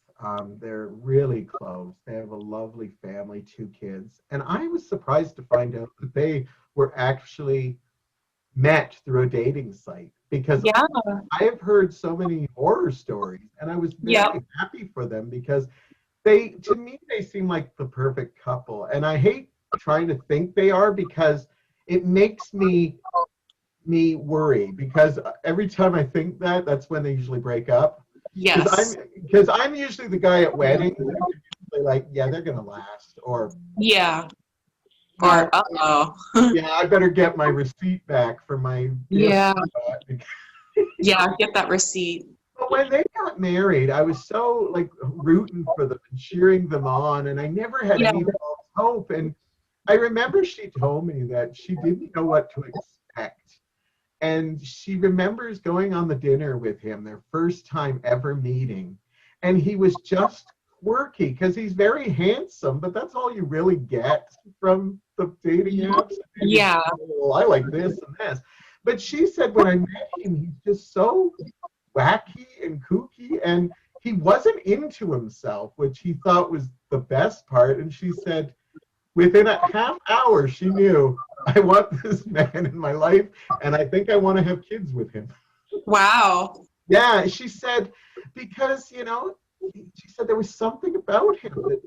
A: They're really close. They have a lovely family, 2 kids, and I was surprised to find out that they were actually met through a dating site because
C: Yeah.
A: I have heard so many horror stories, and I was
C: Yeah.
A: very happy for them because to me, they seem like the perfect couple. And I hate trying to think they are because it makes me me worry because every time I think that, that's when they usually break up.
C: Yes.
A: Because I'm usually the guy at weddings who's usually like, yeah, they're gonna last, or
C: Yeah.
A: yeah,
C: Or uh-oh.
A: yeah, I better get my receipt back for my gift.
C: Yeah.
A: I got.
C: Yeah, get that receipt.
A: But when they got married, I was so like rooting for them and cheering them on, and I never had
C: Yeah.
A: any false hope. And I remember she told me that she didn't know what to expect. And she remembers going on the dinner with him, their first time ever meeting. And he was just quirky because he's very handsome, but that's all you really get from the dating apps. And
C: Yeah.
A: well, I like this and this. But she said when I met him, he's just so wacky and kooky, and he wasn't into himself, which he thought was the best part. And she said within a half hour, she knew, I want this man in my life, and I think I want to have kids with him.
C: Wow.
A: Yeah, she said, because, she said there was something about him that,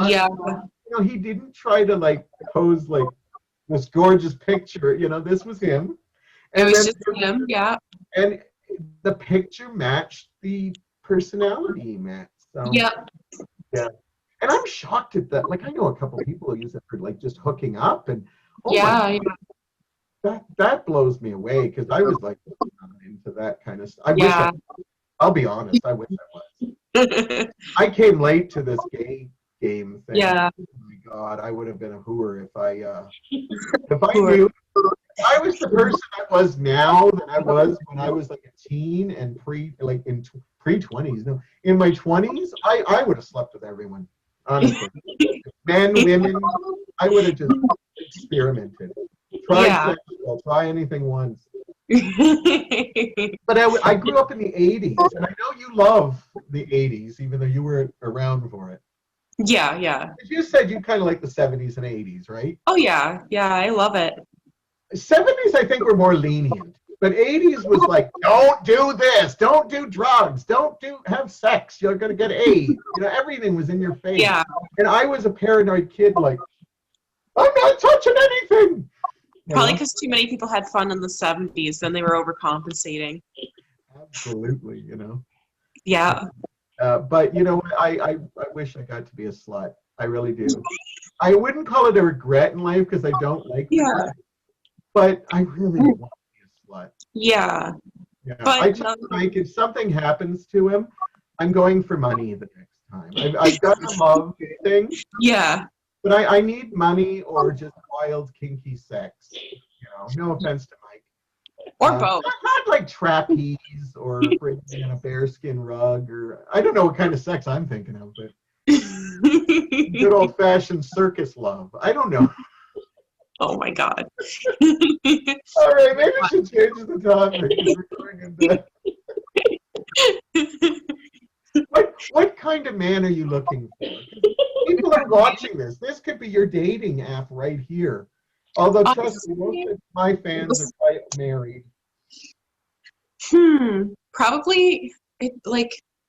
C: Yeah.
A: he didn't try to like pose like this gorgeous picture, this was him.
C: It
A: And
C: was
A: then,
C: just him. Yeah.
A: and the picture matched the personality he met. So,
C: Yeah.
A: yeah. And I'm shocked at that. Like, I know a couple of people who use it for like just hooking up, and oh my
C: Yeah.
A: God, that blows me away because I was like not into that kind of stuff. I wish
C: Yeah.
A: I'll be honest, I wish I was. I came late to this gay game thing.
C: Yeah.
A: Oh my God, I would have been a hooer if I
C: Hooer.
A: knew. I was the person I was now that I was when I was like a teen and pre-20s. No, in my 20s, I would have slept with everyone. Honestly, men, women, I would have just experimented.
C: Yeah.
A: Try anything once. But I grew up in the 80s, and I know you love the 80s, even though you were around for it.
C: Yeah. Yeah.
A: You said you kind of like the 70s and 80s, right?
C: Oh yeah. Yeah. I love it.
A: 70s, I think, were more lenient. But 80s was like, don't do this, don't do drugs, don't have sex, you're going to get AIDS. Everything was in your face.
C: Yeah.
A: And I was a paranoid kid, like, I'm not touching anything.
C: Probably because too many people had fun in the 70s, then they were overcompensating.
A: Absolutely,
C: Yeah.
A: But you know what? I wish I got to be a slut. I really do. I wouldn't call it a regret in life because I don't like
C: Yeah.
A: it. But I really want to be a slut.
C: Yeah.
A: Yeah.
C: But
A: I tell Mike, if something happens to him, I'm going for money the next time. I've got a love thing,
C: yeah.
A: but I need money or just wild, kinky sex. No offense to Mike.
C: Or both.
A: Not like trapeze or bringing in a bearskin rug, or I don't know what kind of sex I'm thinking of, but good old-fashioned circus love. I don't know.
C: Oh my God.
A: All right, maybe we should change the topic. What kind of man are you looking for? People are watching this. This could be your dating app right here. Although, trust me, most of my fans are quite married.
C: Probably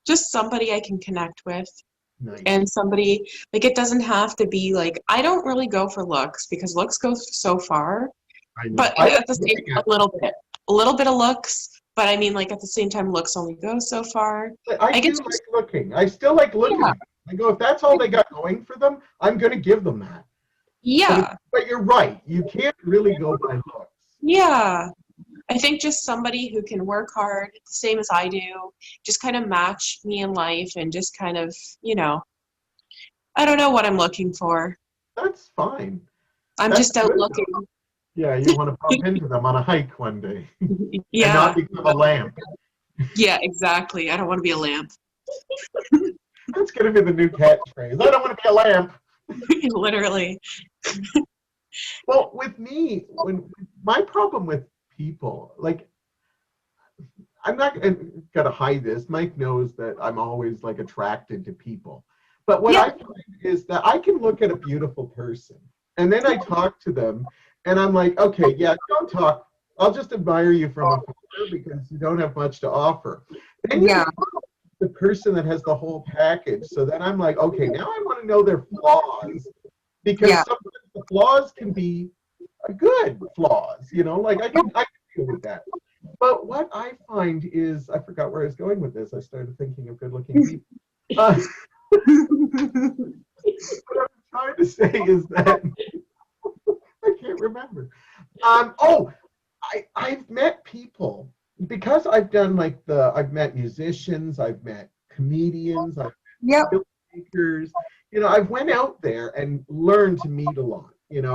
C: just somebody I can connect with.
A: Nice.
C: And somebody, it doesn't have to be I don't really go for looks because looks go so far.
A: I know.
C: But at the same time, a little bit of looks. But I mean, at the same time, looks only go so far.
A: I do like looking. I still like looking.
C: Yeah.
A: I go, if that's all they got going for them, I'm going to give them that.
C: Yeah.
A: But you're right. You can't really go by looks.
C: Yeah. I think just somebody who can work hard, the same as I do, just kind of match me in life and just kind of, I don't know what I'm looking for.
A: That's fine.
C: I'm
A: That's
C: just out
A: good,
C: looking.
A: though. Yeah, you want to bump into them on a hike one day.
C: Yeah.
A: And not become a lamp.
C: Yeah, exactly. I don't want to be a lamp.
A: That's going to be the new catchphrase. I don't want to be a lamp.
C: Literally.
A: Well, with me, my problem with people, I'm not going to hide this. Mike knows that I'm always attracted to people. But what I find is that I can look at a beautiful person and then I talk to them and I'm like, okay, yeah, don't talk. I'll just admire you from afar because you don't have much to offer. Then you the person that has the whole package. So then I'm like, okay, now I want to know their flaws because sometimes the flaws can be good flaws. I can deal with that. But what I find is, I forgot where I was going with this. I started thinking of good-looking people. What I'm trying to say is that I can't remember. I've met people because I've done I've met musicians, I've met comedians, I've met
C: Yep.
A: filmmakers. I've went out there and learned to meet a lot.
C: Yeah.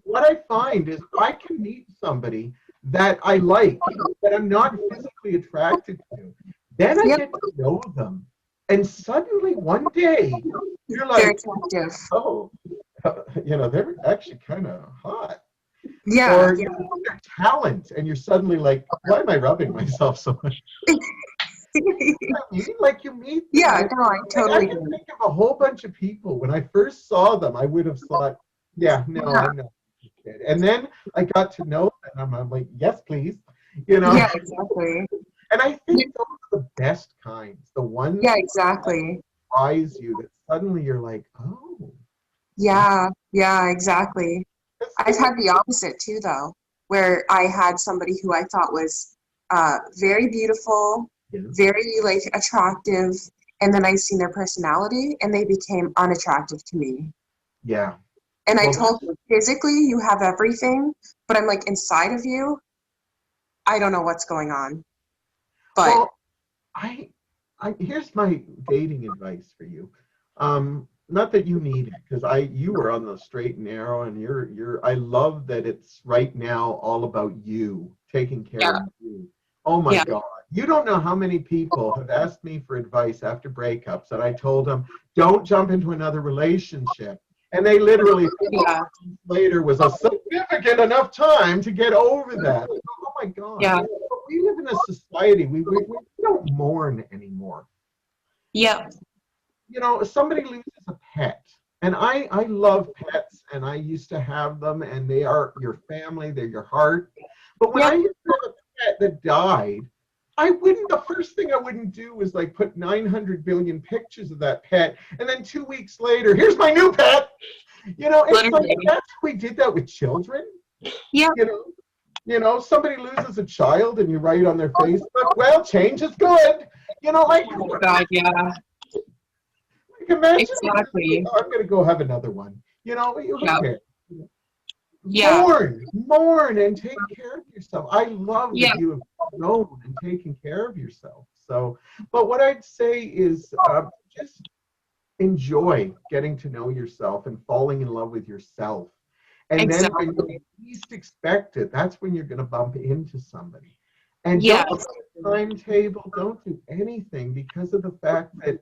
A: What I find is I can meet somebody that I like, that I'm not physically attracted to. Then I
C: Yep.
A: get to know them. And suddenly one day, you're
C: They're
A: like,
C: attractive.
A: oh, they're actually kind of hot.
C: Yeah.
A: Or their talent. And you're suddenly like, why am I rubbing myself so much? You know what I mean? Like you meet them.
C: Yeah, no, I
A: I
C: totally
A: can
C: do.
A: think of a whole bunch of people. When I first saw them, I would have thought, yeah, no,
C: Yeah.
A: I'm not interested. And then I got to know them, and I'm like, yes, please.
C: Yeah, exactly.
A: And I think those are the best kinds. The ones
C: Yeah,
A: that
C: exactly.
A: surprise you, that suddenly you're like, oh.
C: Yeah, exactly. I've had the opposite too, though, where I had somebody who I thought was very beautiful,
A: Yeah.
C: very attractive, and then I seen their personality and they became unattractive to me.
A: Yeah.
C: And I
A: Well,
C: told them, physically you have everything, but I'm like, inside of you, I don't know what's going on. But
A: well, I here's my dating advice for you. Not that you need it, because you were on the straight and narrow, and I love that it's right now all about you, taking care of you. Oh my
C: Yeah.
A: God. You don't know how many people have asked me for advice after breakups, and I told them, don't jump into another relationship. And they literally
C: Yeah.
A: later was a significant enough time to get over that. Oh my God.
C: Yeah.
A: We live in a society, we don't mourn anymore.
C: Yep.
A: Somebody loses a pet, and I love pets, and I used to have them, and they are your family, they're your heart. But when I used to have a pet that died, the first thing I wouldn't do was put 900 billion pictures of that pet, and then 2 weeks later, here's my new pet. It's like that's how we did that with children.
C: Yeah.
A: Somebody loses a child, and you write on their Facebook, well, change is good.
C: Oh God, yeah.
A: Imagine,
C: Exactly.
A: I'm going to go have another one. Who cares?
C: Yeah.
A: Mourn and take care of yourself. I love
C: Yeah.
A: that you have grown and taken care of yourself. So, but what I'd say is just enjoy getting to know yourself and falling in love with yourself. And
C: Exactly.
A: then when you least expect it, that's when you're going to bump into somebody. And
C: Yeah.
A: don't set a timetable, don't do anything, because of the fact that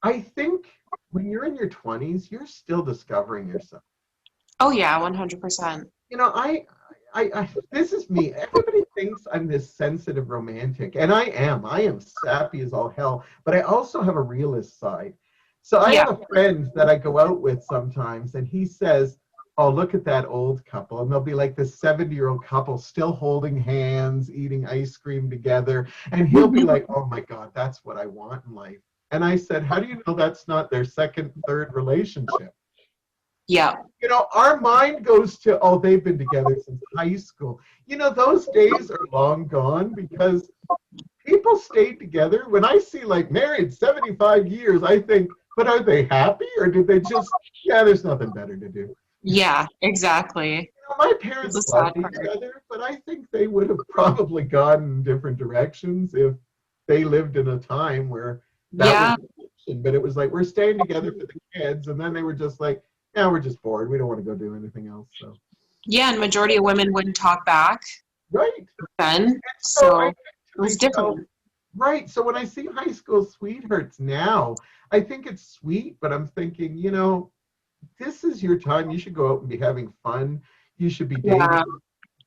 A: I think when you're in your 20s, you're still discovering yourself.
C: Oh yeah, 100%.
A: This is me. Everybody thinks I'm this sensitive romantic, and I am. I am sappy as all hell, but I also have a realist side. So I have a friend that I go out with sometimes, and he says, oh, look at that old couple. And they'll be like this 70-year-old couple still holding hands, eating ice cream together. And he'll be like, oh my God, that's what I want in life. And I said, how do you know that's not their second, third relationship?
C: Yeah.
A: Our mind goes to, oh, they've been together since high school. Those days are long gone, because people stayed together. When I see married 75 years, I think, but are they happy, or did they just, there's nothing better to do?
C: Yeah, exactly.
A: My parents loved each other, but I think they would have probably gone in different directions if they lived in a time where that was the option. But it was like, we're staying together for the kids, and then they were just like, yeah, we're just bored. We don't want to go do anything else. So
C: yeah, and majority of women wouldn't talk back
A: right
C: then, so it was
A: myself,
C: different.
A: Right. So when I see high school sweethearts now, I think it's sweet, but I'm thinking, this is your time. You should go out and be having fun. You should be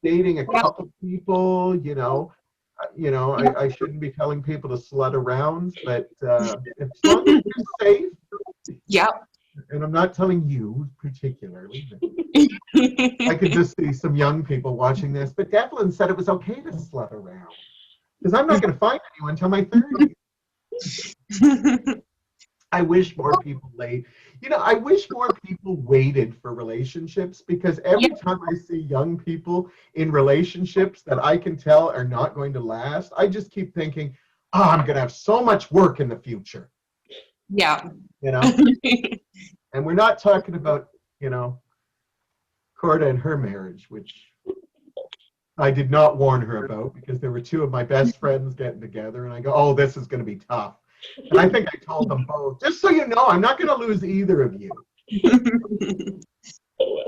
A: dating a couple people. I shouldn't be telling people to slut around, but as long as you're safe.
C: Yep.
A: And I'm not telling you particularly. I could just see some young people watching this. But Devlin said it was okay to slut around, because I'm not going to find anyone until my 30s. I wish more people You know, I wish more people waited for relationships, because every time I see young people in relationships that I can tell are not going to last, I just keep thinking, oh, I'm going to have so much work in the future,
C: Yeah.
A: you know? And we're not talking about, you know, Corda and her marriage, which I did not warn her about, because there were two of my best friends getting together, and I go, oh, this is going to be tough. And I think I told them both, just so you know, I'm not going to lose either of you.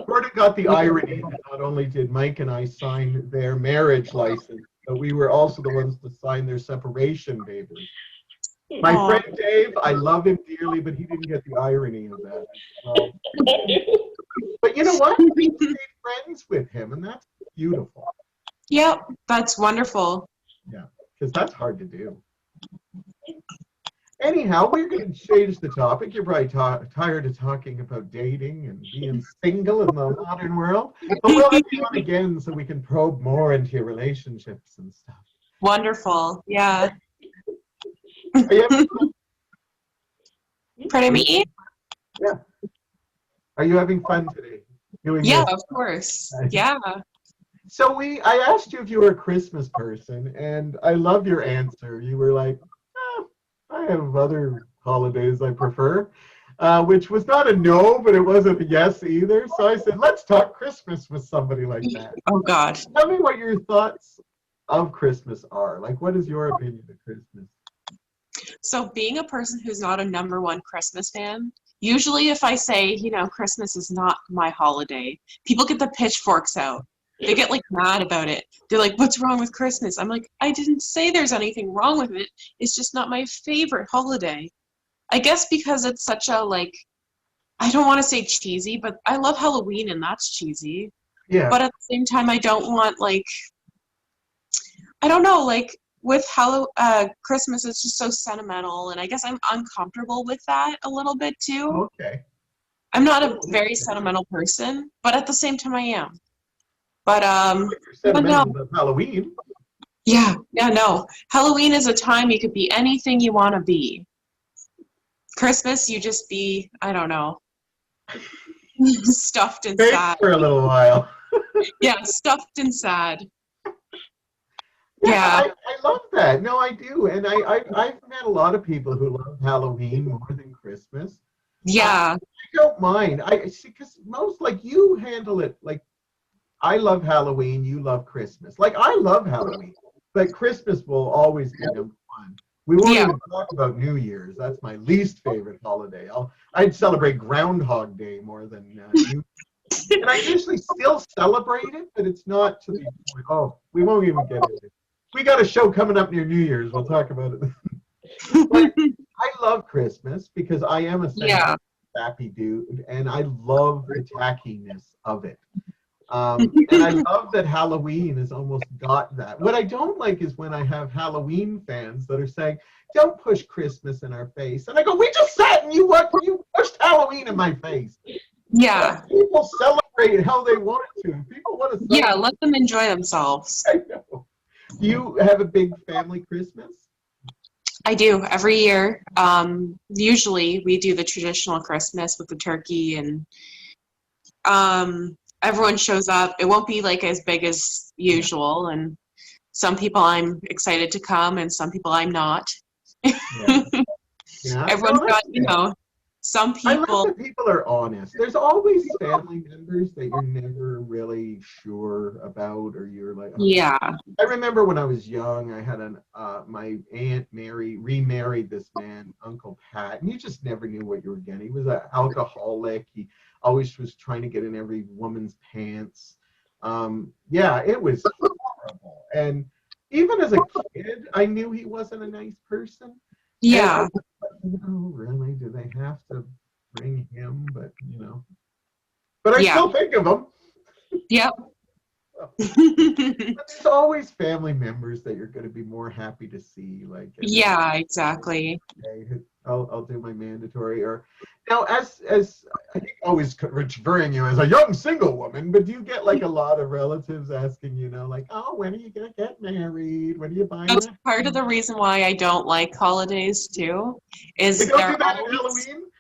A: Corda got the irony that not only did Mike and I sign their marriage license, but we were also the ones to sign their separation papers. My
C: Aw.
A: friend Dave, I love him dearly, but he didn't get the irony of that. So, but you know what? We stayed friends with him, and that's beautiful.
C: Yep, that's wonderful.
A: Yeah, because that's hard to do. Anyhow, we're going to change the topic. You're probably tired of talking about dating and being single in the modern world. But we'll have you on again so we can probe more into your relationships and stuff.
C: Wonderful. Yeah.
A: Are you having,
C: Pardon me?
A: yeah. Are you having fun today? Doing
C: Yeah,
A: this?
C: of course. Yeah.
A: So I asked you if you were a Christmas person, and I love your answer. You were like, I have other holidays I prefer, which was not a no, but it wasn't a yes either. So I said, let's talk Christmas with somebody like that.
C: Oh, God.
A: Tell me what your thoughts of Christmas are. Like, what is your opinion of Christmas?
C: So being a person who's not a number one Christmas fan, usually if I say, you know, Christmas is not my holiday, people get the pitchforks out. They get like mad about it. They're like, what's wrong with Christmas? I'm like, I didn't say there's anything wrong with it. It's just not my favorite holiday. I guess because it's such a, like, I don't want to say cheesy, but I love Halloween and that's cheesy.
A: Yeah.
C: But at the same time, I don't want, like, I don't know, like, with Christmas, it's just so sentimental, and I guess I'm uncomfortable with that a little bit too.
A: Okay.
C: I'm not a very sentimental person, but at the same time, I am. But
A: You're
C: but no,
A: sentimental about Halloween.
C: yeah, no. Halloween is a time you could be anything you want to be. Christmas, you just be, I don't know, stuffed and
A: Fake
C: sad.
A: for a little while.
C: Yeah, stuffed and sad.
A: Yeah,
C: Yeah.
A: I love that. No, I do. And I've met a lot of people who love Halloween more than Christmas.
C: Yeah.
A: I don't mind. I see, because most, like, you handle it like, I love Halloween, you love Christmas. Like, I love Halloween, but Christmas will always be number one. We won't even talk about New Year's. That's my least favorite holiday. I'd celebrate Groundhog Day more than New Year's. And I usually still celebrate it, but it's not to the point. Oh, we won't even get into it. We got a show coming up near New Year's. We'll talk about it. But I love Christmas because I am a sappy dude, and I love the tackiness of it. And I love that Halloween has almost got that. What I don't like is when I have Halloween fans that are saying, don't push Christmas in our face. And I go, we just sat and you pushed Halloween in my face.
C: Yeah.
A: People celebrate how they want to. People want to celebrate.
C: Yeah, let them enjoy themselves.
A: I know. Do you have a big family Christmas?
C: I do every year. Usually we do the traditional Christmas with the turkey and everyone shows up. It won't be like as big as usual, and some people I'm excited to come and some people I'm not.
A: Yeah.
C: Everyone's got, you know, some
A: I
C: people.
A: love that people are honest. There's always family members that you're never really sure about, or you're like, oh.
C: Yeah.
A: I remember when I was young, I had my Aunt Mary remarried this man, Uncle Pat, and you just never knew what you were getting. He was an alcoholic. He always was trying to get in every woman's pants. Yeah, it was horrible. And even as a kid, I knew he wasn't a nice person.
C: Yeah.
A: And, oh, really? Do they have to bring him? But, you know. But I still think of him.
C: Yep.
A: But there's always family members that you're going to be more happy to see. Like,
C: yeah, exactly.
A: Okay, I'll do my mandatory. Or now, as I think always referring you as a young single woman, but do you get like a lot of relatives asking, you know, like, oh, when are you going to get married? When are you buying?
C: That's part of the reason why I don't like holidays too. Is
A: they don't
C: they're
A: do that
C: always,
A: at Halloween?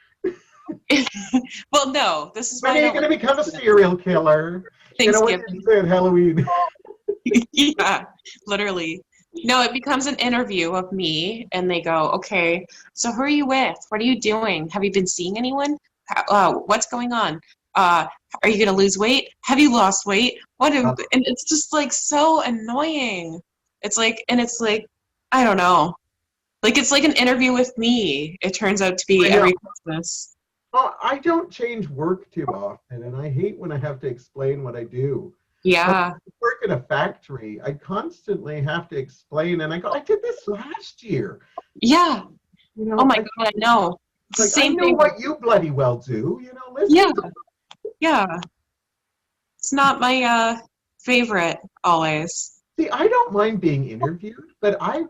C: Well, no, this is
A: When
C: why
A: are
C: I
A: you
C: don't
A: going to
C: like
A: become a
C: Christmas.
A: serial killer? You know what
C: Thanksgiving.
A: you say at Halloween?
C: Yeah, literally. No, it becomes an interview of me, and they go, okay, so who are you with? What are you doing? Have you been seeing anyone? What's going on? Uh, are you going to lose weight? Have you lost weight? And it's just like so annoying. It's like, I don't know. Like, it's like an interview with me. It turns out to be
A: I know.
C: every Christmas.
A: Well, I don't change work too often, and I hate when I have to explain what I do. Like,
C: Yeah,
A: I work in a factory, I constantly have to explain, and I go, I did this last year.
C: yeah.
A: You
C: Oh
A: know,
C: my God, I know. It's the
A: like I
C: same
A: know
C: thing.
A: what you bloody well do. You know,
C: Yeah,
A: listen.
C: yeah. It's not my favorite always.
A: See, I don't mind being interviewed, but I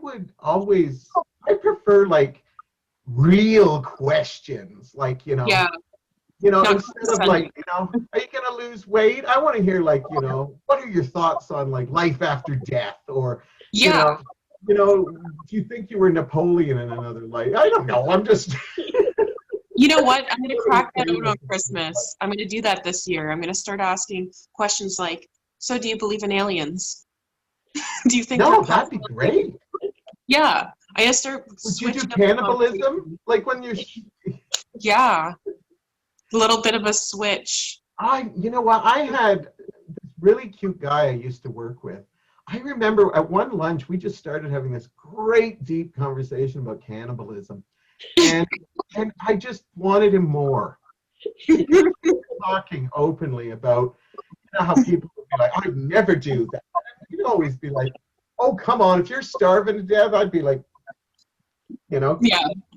A: prefer like real questions, like
C: Yeah, not
A: instead of like,
C: condescending.
A: are you gonna lose weight? I want to hear like, what are your thoughts on like life after death, or you
C: Yeah.
A: know, do you think you were Napoleon in another life? I don't know. I'm just.
C: You know what? I'm gonna crack that out on Christmas. I'm gonna do that this year. I'm gonna start asking questions like, so do you believe in aliens? Do you think they're
A: No, that'd be
C: possible?
A: great.
C: Yeah. I gotta start
A: Would you do
C: switching up the
A: cannibalism?
C: conversation.
A: Like when you're.
C: Yeah. A little bit of a switch.
A: You know what? I had this really cute guy I used to work with. I remember at one lunch, we just started having this great, deep conversation about cannibalism. And I just wanted him more. Talking openly about how people would be like, I'd never do that. You'd always be like, oh, come on. If you're starving to death, I'd be like,
C: Yeah.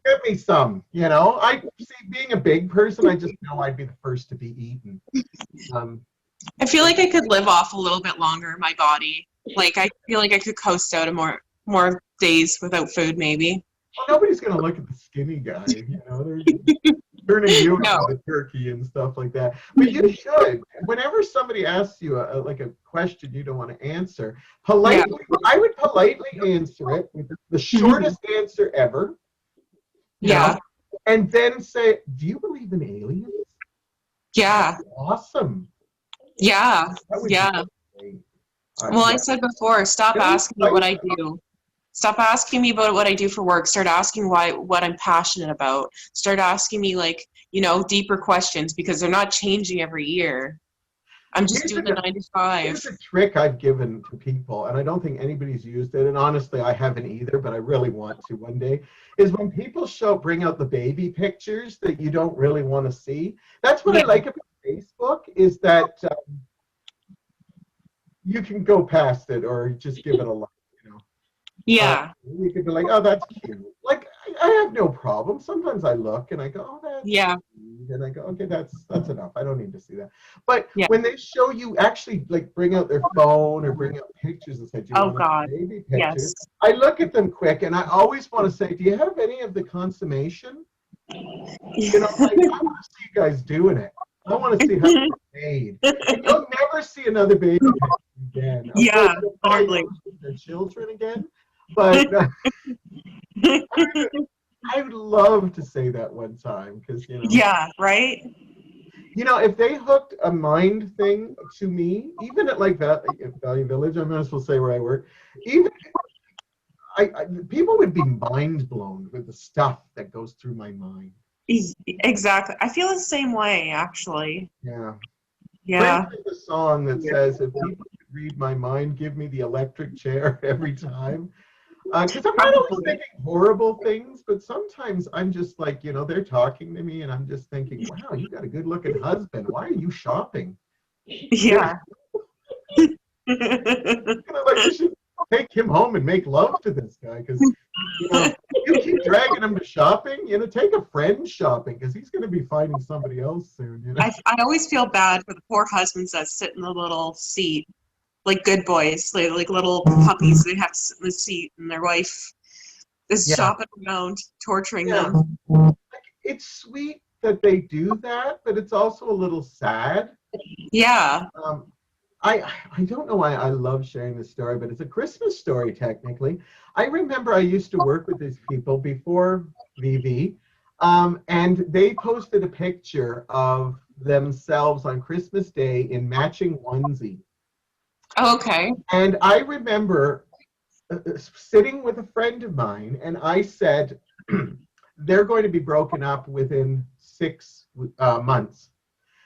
A: give me some. I see being a big person, I just know I'd be the first to be eaten.
C: I feel like I could live off a little bit longer, my body. Like I feel like I could coast out a more days without food maybe.
A: Well, nobody's going to look at the skinny guy. They're turning you
C: No.
A: into the turkey and stuff like that. But you should. Whenever somebody asks you like a question you don't want to answer, politely, I would politely answer it with the shortest answer ever.
C: Yeah.
A: And then say, do you believe in aliens?
C: Yeah.
A: Awesome.
C: Yeah.
A: That would
C: Yeah.
A: be great.
C: Well, I said before, stop
A: Can we
C: asking me what I
A: fight?
C: do. Stop asking me about what I do for work. Start asking what I'm passionate about. Start asking me like, deeper questions because they're not changing every year. I'm just
A: Here's
C: doing the 9 to 5.
A: Here's a trick I've given to people, and I don't think anybody's used it, and honestly, I haven't either, but I really want to one day, is when people bring out the baby pictures that you don't really want to see. That's what I
C: Yeah.
A: like about Facebook, is that you can go past it or just give it a like.
C: Yeah.
A: You could be like, oh, that's cute. Like, I have no problem. Sometimes I look and I go, oh, that's
C: Yeah.
A: cute. And I go, okay, that's enough. I don't need to see that. But
C: Yeah.
A: when they show you actually like bring out their phone or bring out pictures and say, do you
C: Oh
A: want
C: God.
A: a baby picture?
C: Yes.
A: I look at them quick and I always want to say, do you have any of the consummation? Like, I want to see you guys doing it. I want to see how it's made. And you'll never see another baby picture again. Of
C: Yeah,
A: course, you'll probably
C: totally.
A: never see their children again. But I would love to say that one time because
C: Yeah, right?
A: if they hooked a mind thing to me, even at like Value Village, I'm not supposed to say where I work, even people would be mind blown with the stuff that goes through my mind.
C: Exactly. I feel the same way, actually.
A: Yeah.
C: Yeah.
A: Prince has a song that says, if people could read my mind, give me the electric chair every time. Because I'm not always thinking horrible things, but sometimes I'm just like, they're talking to me and I'm just thinking, wow, you got a good looking husband. Why are you shopping?
C: Yeah.
A: Like you should take him home and make love to this guy because, you keep dragging him to shopping, take a friend shopping because he's going to be finding somebody else soon.
C: I always feel bad for the poor husbands that sit in the little seat, like good boys, like little puppies. They have to sit in the seat, and their wife is shopping around, torturing them.
A: It's sweet that they do that, but it's also a little sad.
C: Yeah.
A: I don't know why I love sharing this story, but it's a Christmas story technically. I remember I used to work with these people before VV. And they posted a picture of themselves on Christmas Day in matching onesie.
C: Okay.
A: And I remember sitting with a friend of mine, and I said, they're going to be broken up within 6 months.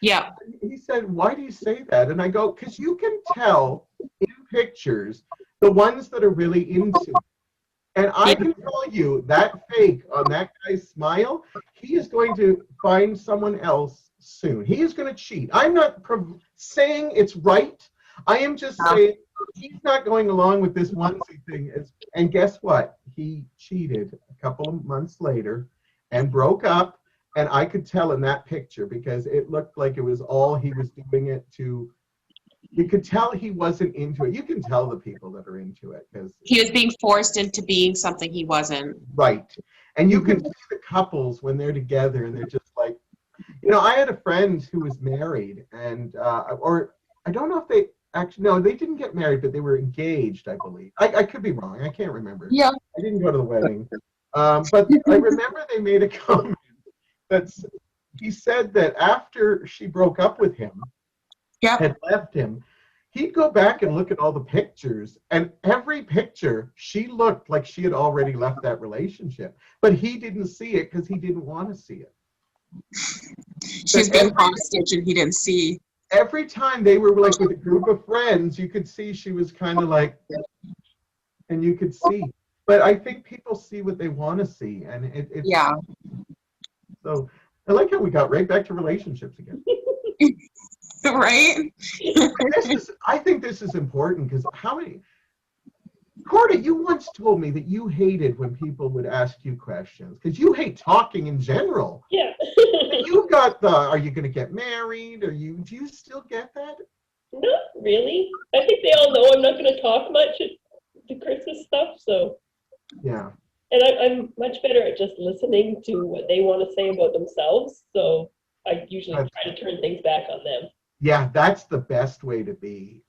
C: Yeah.
A: He said, why do you say that? And I go, because you can tell in pictures the ones that are really into it. And I can tell you that fake on that guy's smile, he is going to find someone else soon. He is going to cheat. I'm not saying it's right. I am just saying he's not going along with this onesie thing. And guess what? He cheated a couple of months later and broke up. And I could tell in that picture because it looked like it was all he was doing it to. You could tell he wasn't into it. You can tell the people that are into it because
C: He was being forced into being something he wasn't.
A: right. And you can see the couples when they're together and they're just like, I had a friend who was married and or I don't know if they actually no, they didn't get married, but they were engaged, I believe. I could be wrong. I can't remember.
C: Yeah.
A: I didn't go to the wedding. But I remember they made a comment that's he said that after she broke up with him, had left him, he'd go back and look at all the pictures, and every picture she looked like she had already left that relationship, but he didn't see it because he didn't want to see it.
C: She was being hostage and he didn't see.
A: Every time they were like with a group of friends, you could see she was kind of like, and you could see. But I think people see what they want to see, and it's so I like how we got right back to relationships again.
C: Right?
A: I think this is important because how many, Corda, you once told me that you hated when people would ask you questions because you hate talking in general.
B: Yeah.
A: You got are you going to get married? Do you still get that?
B: Not really. I think they all know I'm not going to talk much at the Christmas stuff, so.
A: Yeah.
B: And I'm much better at just listening to what they want to say about themselves, so I usually try to turn things back on them.
A: Yeah, that's the best way to be,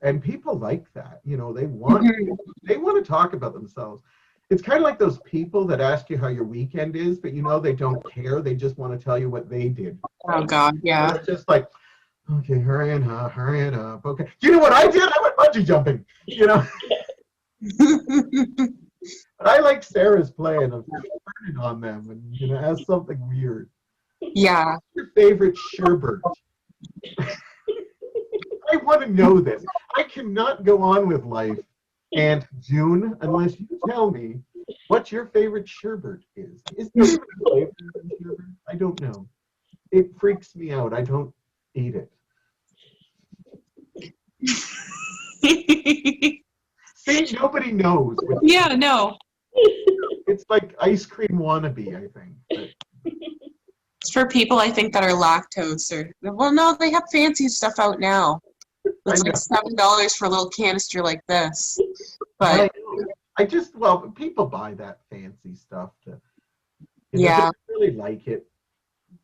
A: and people like that. They want to talk about themselves. It's kind of like those people that ask you how your weekend is, but they don't care. They just want to tell you what they did.
C: Oh God, yeah.
A: And it's just like, okay, hurry it up. Okay, you know what I did? I went bungee jumping. But I like Sarah's plan of turning on them and as something weird.
C: Yeah.
A: What's your favorite sherbet? I want to know this. I cannot go on with life, Aunt June, unless you tell me what your favorite sherbet is. Is there even a flavor in sherbet? I don't know. It freaks me out. I don't eat it. See, nobody knows.
C: Yeah, no.
A: It's like ice cream wannabe, I think. But
C: It's for people I think that are lactose or no, they have fancy stuff out now. It's like $7 for a little canister like this. But
A: people buy that fancy stuff to really like it.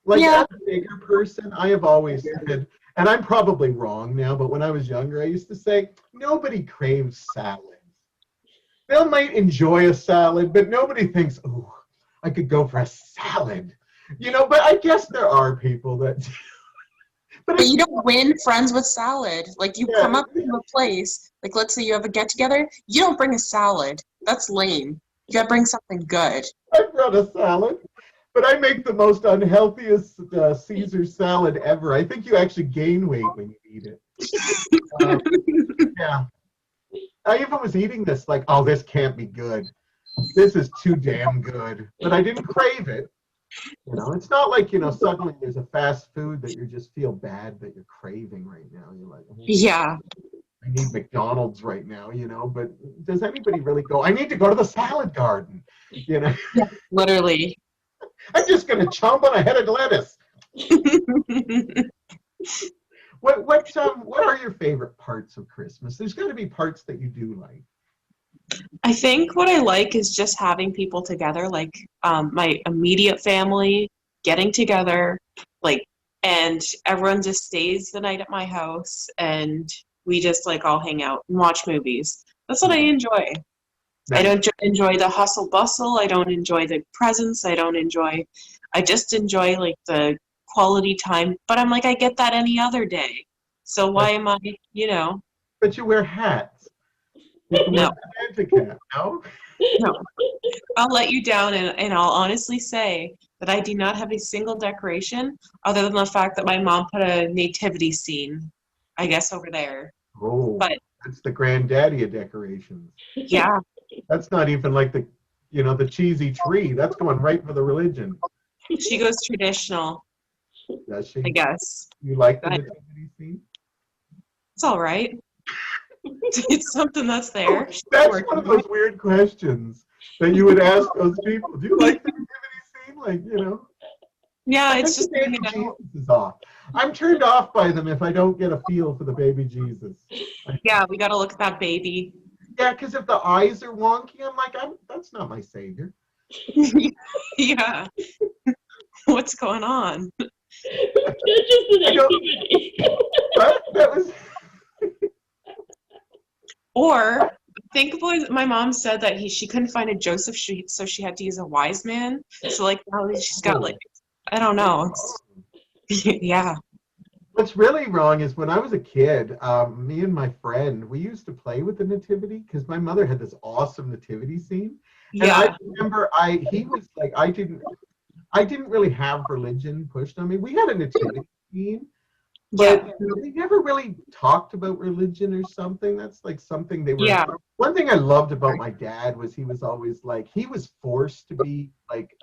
A: Like as a bigger person, I have always said, and I'm probably wrong now, but when I was younger, I used to say, nobody craves salads. They might enjoy a salad, but nobody thinks, oh, I could go for a salad. But I guess there are people that do.
C: But you don't win friends with salad. Like you come up to a place, like let's say you have a get together, you don't bring a salad. That's lame. You gotta bring something good.
A: I brought a salad, but I make the most unhealthiest Caesar salad ever. I think you actually gain weight when you eat it. Yeah. I even was eating this like, oh, this can't be good. This is too damn good. But I didn't crave it. It's not like, suddenly there's a fast food that you just feel bad that you're craving right now. You're like, oh,
C: yeah.
A: I need McDonald's right now, but does anybody really go, I need to go to the salad garden,
C: Yeah, literally.
A: I'm just going to chomp on a head of lettuce. What are your favorite parts of Christmas? There's got to be parts that you do like.
C: I think what I like is just having people together, like my immediate family getting together, and everyone just stays the night at my house, and we just all hang out and watch movies. That's what I enjoy. Nice. I don't enjoy the hustle bustle. I don't enjoy the presents. I I just enjoy like the quality time. But I'm like, I get that any other day. So why am I,
A: But you wear hats. You can wear
C: no,
A: a Santa cap, no?
C: no. I'll let you down, and I'll honestly say that I do not have a single decoration other than the fact that my mom put a nativity scene, I guess, over there.
A: Oh,
C: But
A: that's the granddaddy of decorations.
C: yeah,
A: That's not even like the cheesy tree. That's going right for the religion.
C: she goes traditional,
A: Does
C: I
A: she?
C: guess.
A: You like the
C: But
A: nativity scene?
C: it's all right. It's something that's there. She's
A: That's
C: working
A: one of
C: on
A: those weird questions that you would ask those people. Do you like the nativity scene?
C: Yeah,
A: I
C: it's
A: think
C: just
A: the baby
C: hanging out.
A: Jesus is off. I'm turned off by them if I don't get a feel for the baby Jesus.
C: Yeah, we got to look at that baby.
A: Yeah, because if the eyes are wonky, I'm like, that's not my savior.
C: Yeah. What's going on?
B: Just the
A: I don't.
B: nativity.
A: What? That was.
C: Or think of what my mom said that she couldn't find a Joseph, so she had to use a wise man. So like now she's got like, I don't know. Yeah.
A: What's really wrong is when I was a kid, me and my friend, we used to play with the nativity because my mother had this awesome nativity scene. And I
C: Yeah.
A: remember he was like, I didn't really have religion pushed on me. We had a nativity scene, but
C: Yeah.
A: they never really talked about religion or something. That's like something they were.
C: Yeah.
A: One thing I loved about my dad was he was always like, he was forced to be like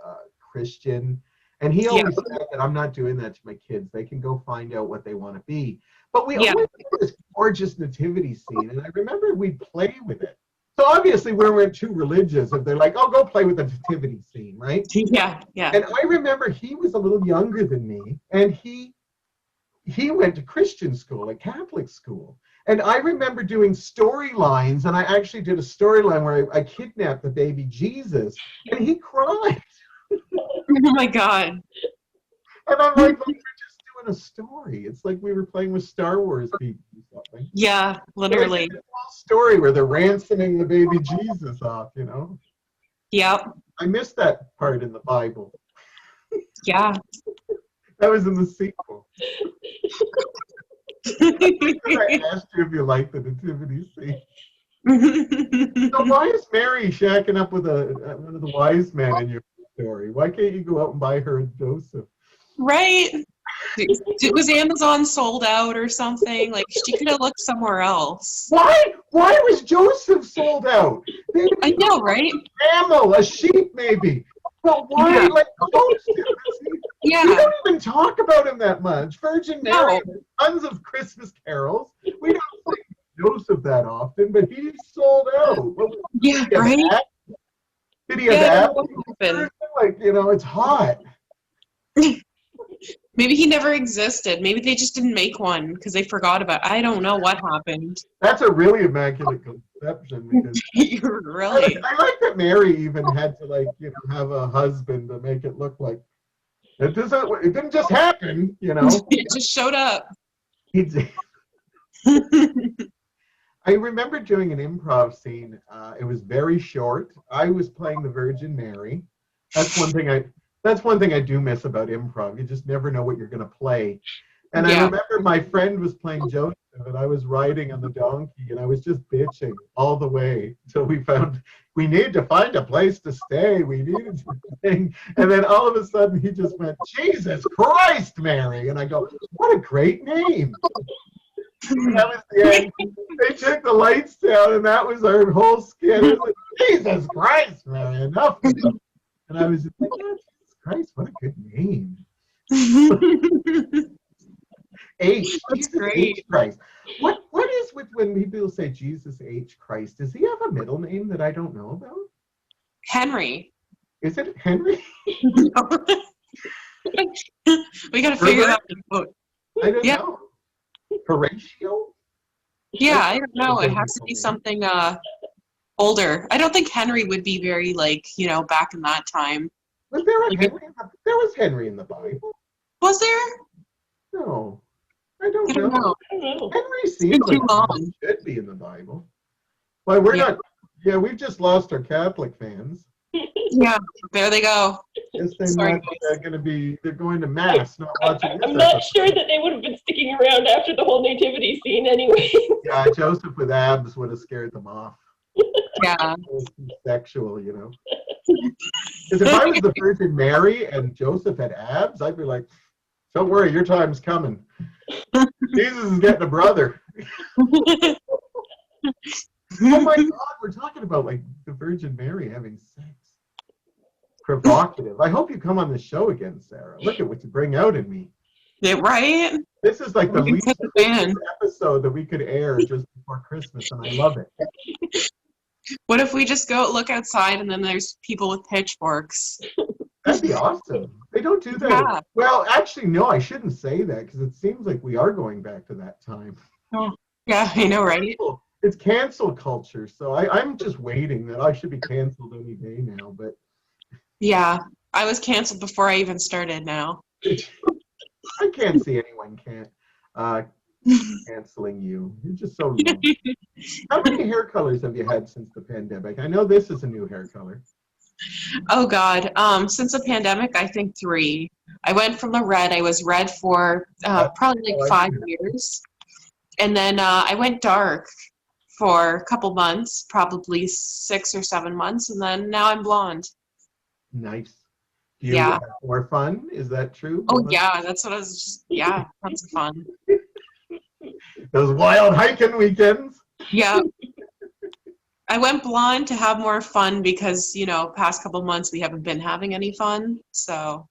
A: Christian. And he
C: Yeah.
A: always said that I'm not doing that to my kids. They can go find out what they want to be. But we
C: Yeah.
A: always had this gorgeous nativity scene. And I remember we'd play with it. So obviously we weren't too religious if they're like, oh, go play with the nativity scene, right?
C: Yeah. Yeah.
A: And I remember he was a little younger than me, and he went to Christian school, a Catholic school. And I remember doing storylines, and I actually did a storyline where I kidnapped the baby Jesus, and he cried.
C: Oh my God.
A: And I'm like, well, we're just doing a story. It's like we were playing with Star Wars people or something.
C: Yeah,
A: But I
C: literally.
A: did a whole story where they're ransoming the baby Jesus off,
C: Yep.
A: I missed that part in the Bible.
C: Yeah.
A: That was in the sequel. I asked you if you liked the nativity scene. So why is Mary shacking up with one of the wise men in your story? Why can't you go out and buy her a Joseph?
C: Right? Was Amazon sold out or something? Like she could have looked somewhere else.
A: Why? Why was Joseph sold out?
C: I know, right?
A: Camel, a sheep, maybe. But why,
C: Yeah.
A: like Joseph? We
C: Yeah.
A: don't even talk about him that much. Virgin Mary,
C: No.
A: tons of Christmas carols. We don't sing Joseph that often, but he's sold out.
C: Yeah,
A: Did he have
C: right?
A: abs? Did he have
C: Yeah, I
A: abs?
C: don't know what happened.
A: Like, it's hot.
C: Maybe he never existed. Maybe they just didn't make one because they forgot about it. I don't know what happened.
A: That's a really immaculate conception. Because
C: Really?
A: I like that Mary even had to have a husband to make it look like it didn't just happen.
C: It just showed up.
A: I remember doing an improv scene. It was very short. I was playing the Virgin Mary. That's one thing I do miss about improv. You just never know what you're going to play. And I
C: Yeah.
A: remember my friend was playing Joseph, and I was riding on the donkey, and I was just bitching all the way until we need to find a place to stay. We needed to sing. And then all of a sudden he just went, Jesus Christ, Mary. And I go, what a great name. And that was the end. They took the lights down, and that was our whole skit. It was like, Jesus Christ, Mary, enough. And I was just like, oh, Jesus Christ, what a good name. H.
C: That's
A: Jesus
C: great.
A: H. Christ. What is with when people say Jesus H. Christ? Does he have a middle name that I don't know about?
C: Henry.
A: Is it Henry?
C: We gotta figure that out.
A: I don't
C: Yeah.
A: know. Horatio?
C: Yeah, I don't know. It has to be something older. I don't think Henry would be very back in that time.
A: Was there a Henry? There was Henry in the Bible.
C: Was there?
A: No, I don't
C: I don't
A: know.
C: know.
B: I don't know.
A: Henry seems
C: too
A: like
C: long.
A: he should be in the Bible. Well, we're
C: Yeah.
A: not. Yeah, we've just lost our Catholic fans.
C: Yeah, there they go.
A: Guess they're
C: Sorry,
A: not
C: guys.
A: going to be. They're going to mass, not watching this
B: I'm not
A: episode.
B: sure that they would have been sticking around after the whole nativity scene anyway.
A: Yeah, Joseph with abs would have scared them off.
C: Yeah.
A: It's sexual, you know. Because if I was the Virgin Mary and Joseph had abs, I'd be like, "Don't worry, your time's coming. Jesus is getting a brother." Oh my God, we're talking about like the Virgin Mary having sex. Provocative. I hope you come on the show again, Sarah. Look at what you bring out in me.
C: Yeah, right?
A: This is like the
C: We can
A: least
C: take a fan.
A: episode that we could air just before Christmas, and I love it.
C: What if we just go look outside and then there's people with pitchforks?
A: That'd be awesome. They don't do that.
C: Yeah.
A: Well, actually, no, I shouldn't say that because it seems like we are going back to that time.
C: Yeah, I know, right?
A: It's cancel culture, so I'm just waiting that I should be canceled any day now. But
C: Yeah, I was canceled before I even started now.
A: I can't see anyone canceling you. You're just so low. How many hair colors have you had since the pandemic? I know this is a new hair color.
C: Oh God, since the pandemic, I think 3. I went from the red. I was red for probably like 5 years. And then I went dark for a couple months, probably 6 or 7 months. And then now I'm blonde.
A: Nice. Do you
C: Yeah.
A: have more fun? Is that true?
C: Oh yeah, that's what I was just, yeah, tons of fun.
A: Those wild hiking weekends.
C: Yeah. I went blonde to have more fun because, past couple months we haven't been having any fun. So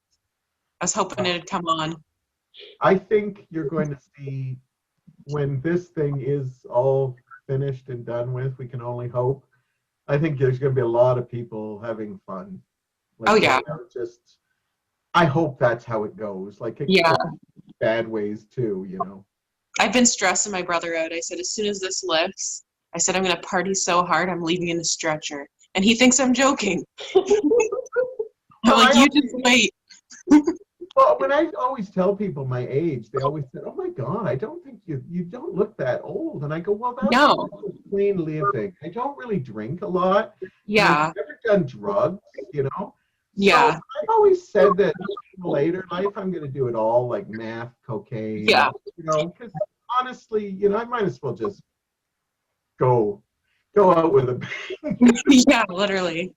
C: I was hoping it'd come on.
A: I think you're going to see when this thing is all finished and done with, we can only hope. I think there's going to be a lot of people having fun. Like,
C: Oh, yeah.
A: Just, I hope that's how it goes. Like, it
C: Yeah.
A: goes bad ways too,
C: I've been stressing my brother out. I said, as soon as this lifts, I said, I'm going to party so hard, I'm leaving in a stretcher. And he thinks I'm joking. I'm like, you just wait.
A: Well, when I always tell people my age, they always say, "Oh my God, I don't think you don't look that old." And I go, "Well, that's
C: No.
A: clean living. I don't really drink a lot.
C: Yeah.
A: I've never done drugs,
C: Yeah.
A: So I've always said that in later life, I'm going to do it all, like meth, cocaine.
C: Yeah.
A: Because honestly, I might as well just go out with a bang.
C: Yeah, literally.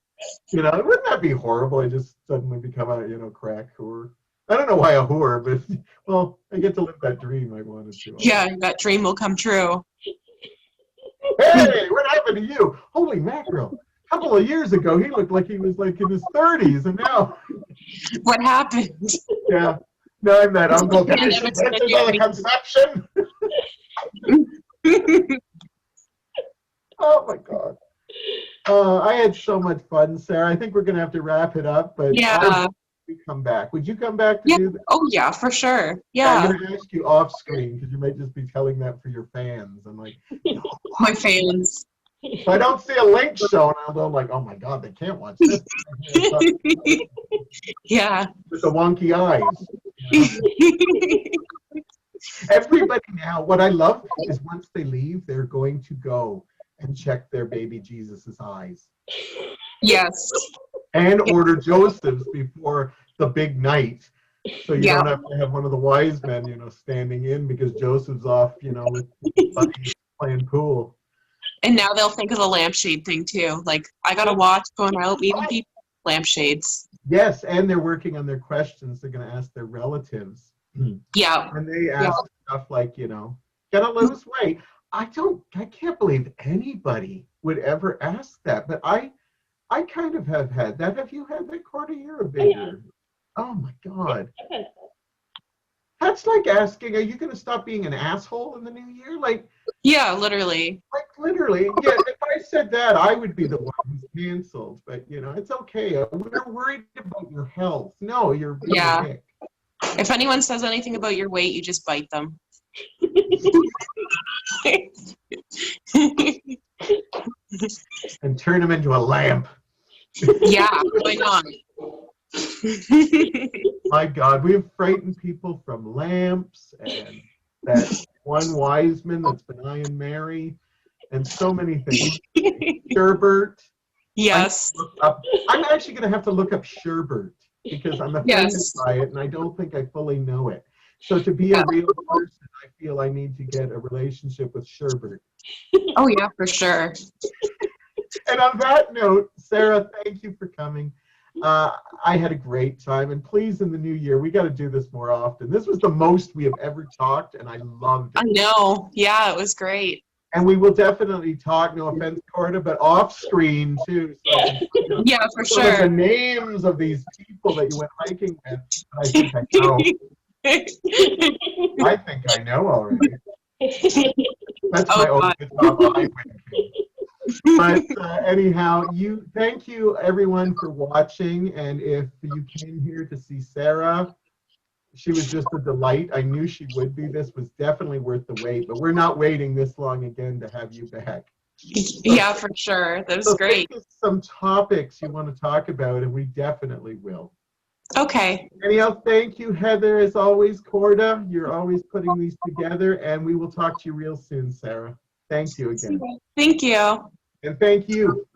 A: Wouldn't that be horrible? I just suddenly become a crack whore. I don't know why a whore, but well, I get to live that dream I wanted to.
C: Yeah, that dream will come true.
A: Hey, what happened to you? Holy mackerel. A couple of years ago, he looked like he was like in his 30s, and now.
C: What happened?
A: Yeah. Now I'm that uncle. Can I see pictures of the conception? Oh my God. I had so much fun, Sarah. I think we're going to have to wrap it up, but
C: Yeah.
A: you come back. Would you come back to do that?
C: Oh, yeah, for sure.
A: I'm
C: Yeah.
A: going to ask you off screen because you might just be telling that for your fans. I'm like,
C: My fans.
A: if I don't see a link shown, I'm like, oh my God, they can't watch this.
C: Yeah.
A: With the wonky eyes. Everybody now, what I love is once they leave, they're going to go and check their baby Jesus's eyes.
C: Yes.
A: And order Joseph's before the big night. So you don't have to have one of the wise men, standing in because Joseph's off, with buddies playing pool.
C: And now they'll think of the lampshade thing too. Like, I got to watch going out meeting people, lampshades.
A: Yes, and they're working on their questions. They're going to ask their relatives.
C: Yeah.
A: And they ask stuff like, gotta lose weight. I can't believe anybody would ever ask that. But I kind of have had that. Have you had that, Cordy? You're a bigger.
B: Yeah.
A: Oh my God. That's like asking, are you going to stop being an asshole in the new year? Like,
C: Yeah, literally.
A: literally. Yeah, if I said that, I would be the one who's canceled. But, it's okay. We're worried about your health. No, you're being
C: Yeah.
A: a dick.
C: If anyone says anything about your weight, you just bite them.
A: And turn them into a lamp.
C: Yeah, why not?
A: My God, we have frightened people from lamps and that one wise man that's been eyeing Mary and so many things. Sherbert.
C: Yes.
A: I'm actually going to have to look up sherbert. because I'm offended
C: Yes.
A: by it and I don't think I fully know it. So to be a real person, I feel I need to get a relationship with Sherbert.
C: Oh yeah, for sure.
A: And on that note, Sarah, thank you for coming. I had a great time, and please, in the new year, we got to do this more often. This was the most we have ever talked, and I loved
C: I
A: it.
C: know. Yeah, it was great.
A: And we will definitely talk, no offense, Corda, but off screen too, so I can find out
C: Yeah, for
A: some of the
C: sure.
A: names of these people that you went hiking with. I think I know. I think I know already. That's my
C: Oh,
A: over
C: God.
A: the top eye winking. But anyhow, thank you everyone for watching, and if you came here to see Sarah, she was just a delight. I knew she would be. This was definitely worth the wait, but we're not waiting this long again to have you back.
C: Yeah, for sure. That was
A: So
C: great.
A: think of some topics you want to talk about, and we definitely will.
C: Okay.
A: Anyhow, thank you, Heather, as always. Corda, you're always putting these together, and we will talk to you real soon, Sarah. Thank you again.
C: Thank you.
A: And thank you.